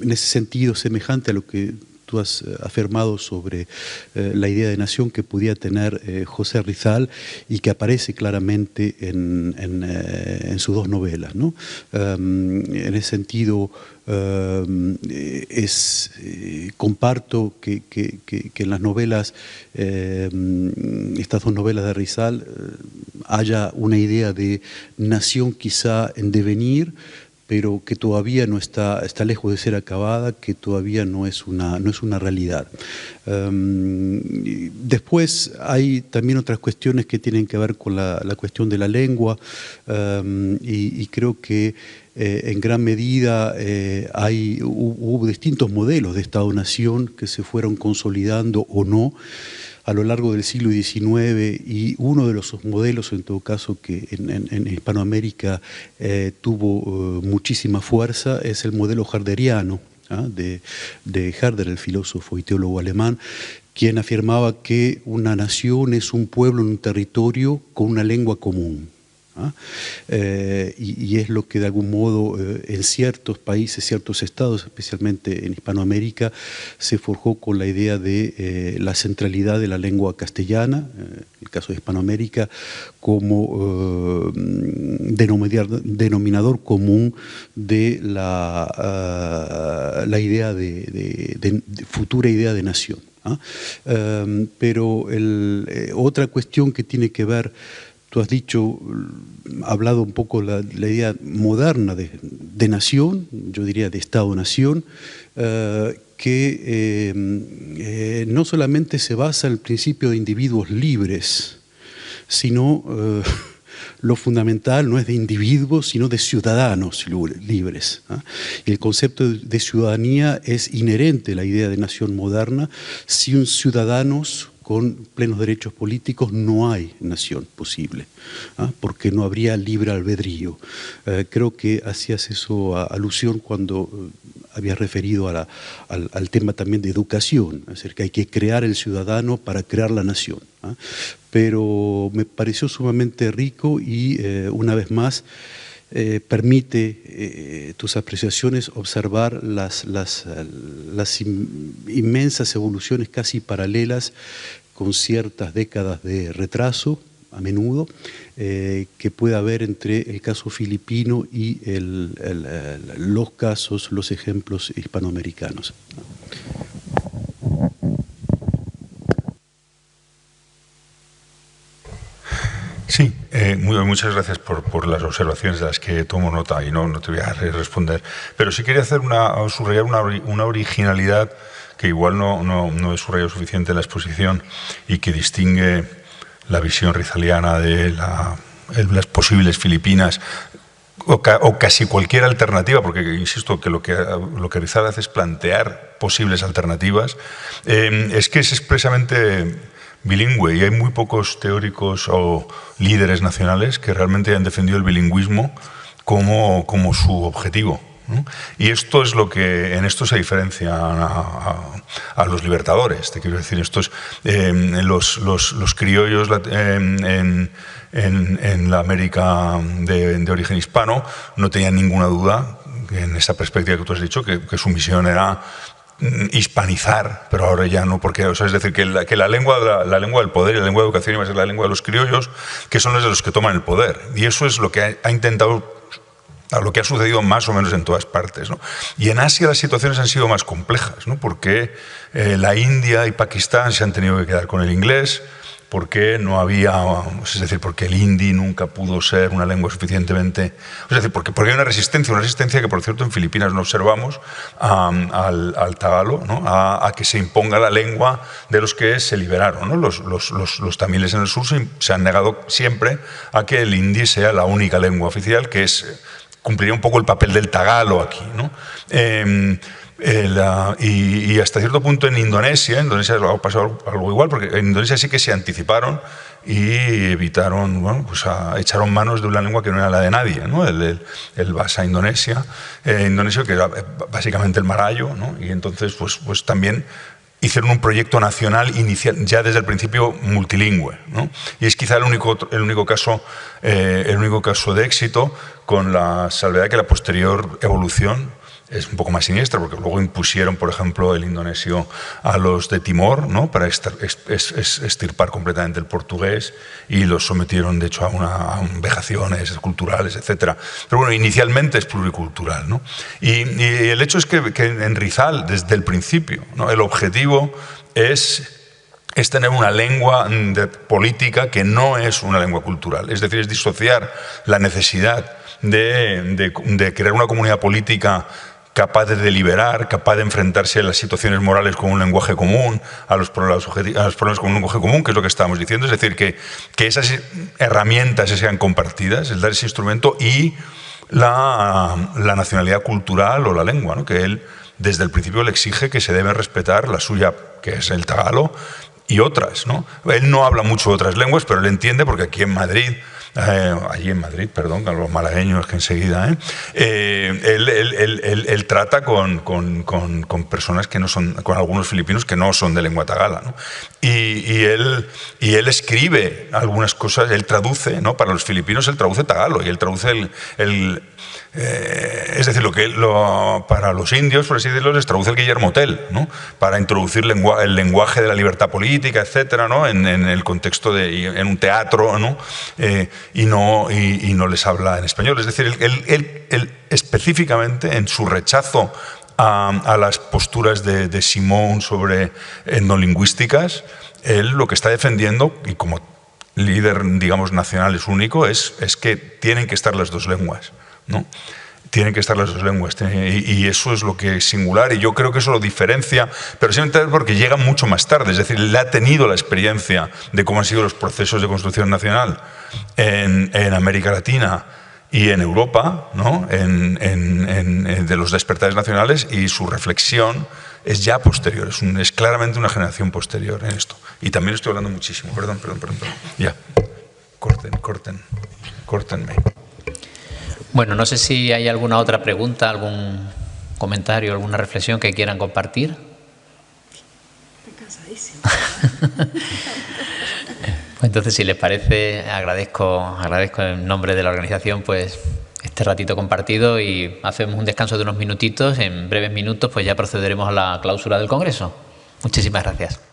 en ese sentido, semejante a lo que tú has afirmado sobre la idea de nación que podía tener José Rizal, y que aparece claramente en sus 2 novelas, ¿no? En ese sentido, comparto que en las novelas, estas 2 novelas de Rizal, haya una idea de nación quizá en devenir, pero que todavía no está lejos de ser acabada, que todavía no es una realidad. Después hay también otras cuestiones que tienen que ver con la cuestión de la lengua, y creo que en gran medida hubo distintos modelos de Estado-Nación que se fueron consolidando o no a lo largo del siglo XIX, y uno de los modelos, en todo caso, que en Hispanoamérica tuvo muchísima fuerza es el modelo herderiano, de Herder, el filósofo y teólogo alemán, quien afirmaba que una nación es un pueblo en un territorio con una lengua común. Y es lo que de algún modo en ciertos países, ciertos estados, especialmente en Hispanoamérica, se forjó con la idea de la centralidad de la lengua castellana, en el caso de Hispanoamérica, como denominador común de la idea de futura idea de nación. Pero otra cuestión que tiene que ver, tú has hablado un poco la idea moderna de nación, yo diría de Estado-nación, que no solamente se basa en el principio de individuos libres, sino lo fundamental no es de individuos, sino de ciudadanos libres. Y el concepto de ciudadanía es inherente a la idea de nación moderna, sin ciudadanos con plenos derechos políticos no hay nación posible, porque no habría libre albedrío. Creo que hacías eso alusión cuando habías referido al tema también de educación, es decir, que hay que crear el ciudadano para crear la nación. Pero me pareció sumamente rico y una vez más permite tus apreciaciones observar las inmensas evoluciones casi paralelas con ciertas décadas de retraso a menudo que puede haber entre el caso filipino y los casos, los ejemplos hispanoamericanos. Sí, muchas gracias por las observaciones de las que tomo nota y no te voy a responder. Pero sí quería subrayar una originalidad que igual no he subrayado suficiente en la exposición y que distingue la visión rizaliana de las posibles Filipinas o casi cualquier alternativa, porque insisto que lo que Rizal hace es plantear posibles alternativas, es que es expresamente bilingüe y hay muy pocos teóricos o líderes nacionales que realmente hayan defendido el bilingüismo como su objetivo, ¿no? Y esto es lo que en esto se diferencia a los libertadores. Te quiero decir, estos los criollos en la América de origen hispano no tenían ninguna duda en esa perspectiva que tú has dicho que su misión era hispanizar, pero ahora ya no, porque, o sea, es decir, que la lengua del poder y la lengua de educación iba a ser la lengua de los criollos, que son los que toman el poder. Y eso es lo que ha intentado, lo que ha sucedido más o menos en todas partes, ¿no? Y en Asia las situaciones han sido más complejas, ¿no? Porque la India y Pakistán se han tenido que quedar con el inglés, porque no había, es decir, porque el hindi nunca pudo ser una lengua suficientemente, es decir, porque hay una resistencia que, por cierto, en Filipinas no observamos al tagalo, ¿no? a que se imponga la lengua de los que se liberaron, ¿no? Los tamiles en el sur se han negado siempre a que el hindi sea la única lengua oficial, que cumpliría un poco el papel del tagalo aquí, ¿no? Y hasta cierto punto en Indonesia ha pasado algo igual, porque en Indonesia sí que se anticiparon y evitaron, bueno, pues echaron manos de una lengua que no era la de nadie, ¿no? El Bahasa Indonesia, que era básicamente el marayo, ¿no? Y entonces pues también hicieron un proyecto nacional inicial, ya desde el principio multilingüe, ¿no? Y es quizá el único caso de éxito, con la salvedad que la posterior evolución es un poco más siniestra, porque luego impusieron, por ejemplo, el indonesio a los de Timor, ¿no? Para extirpar completamente el portugués, y los sometieron, de hecho, a vejaciones culturales, etc. Pero bueno, inicialmente es pluricultural, ¿no? Y el hecho es que en Rizal, desde el principio, ¿no? El objetivo es tener una lengua política que no es una lengua cultural. Es decir, es disociar la necesidad de crear una comunidad política capaz de deliberar, capaz de enfrentarse a las situaciones morales con un lenguaje común, a los problemas con un lenguaje común, que es lo que estábamos diciendo. Es decir, que esas herramientas sean compartidas, el dar ese instrumento, y la nacionalidad cultural o la lengua, ¿no? Que él desde el principio le exige que se debe respetar la suya, que es el tagalo, y otras, ¿no? Él no habla mucho de otras lenguas, pero él entiende, porque aquí en Madrid, allí en Madrid, perdón, con los malagueños que enseguida, él trata con personas que no son, con algunos filipinos que no son de lengua tagala, ¿no? Y él escribe algunas cosas, él traduce, ¿no? Para los filipinos él traduce tagalo, y él traduce es decir, para los indios, por así decirlo, les traduce el Guillermo Tell, ¿no? Para introducir el lenguaje de la libertad política, etcétera, ¿no? En el contexto en un teatro, ¿no? Y no les habla en español. Es decir, él específicamente, en su rechazo a las posturas de Simón sobre etnolingüísticas, él lo que está defendiendo, y como líder, digamos, nacional es único, es que tienen que estar las dos lenguas, ¿no? Tienen que estar las dos lenguas, y eso es lo que es singular, y yo creo que eso lo diferencia, pero simplemente porque llega mucho más tarde. Es decir, él ha tenido la experiencia de cómo han sido los procesos de construcción nacional en América Latina y en Europa, ¿no? De los despertares nacionales, y su reflexión es ya posterior, es claramente una generación posterior en esto. Y también estoy hablando muchísimo, perdón. Ya, córtenme. Bueno, no sé si hay alguna otra pregunta, algún comentario, alguna reflexión que quieran compartir. Estoy cansadísimo. Pues entonces, si les parece, agradezco en nombre de la organización pues este ratito compartido y hacemos un descanso de unos minutitos. En breves minutos pues ya procederemos a la clausura del Congreso. Muchísimas gracias.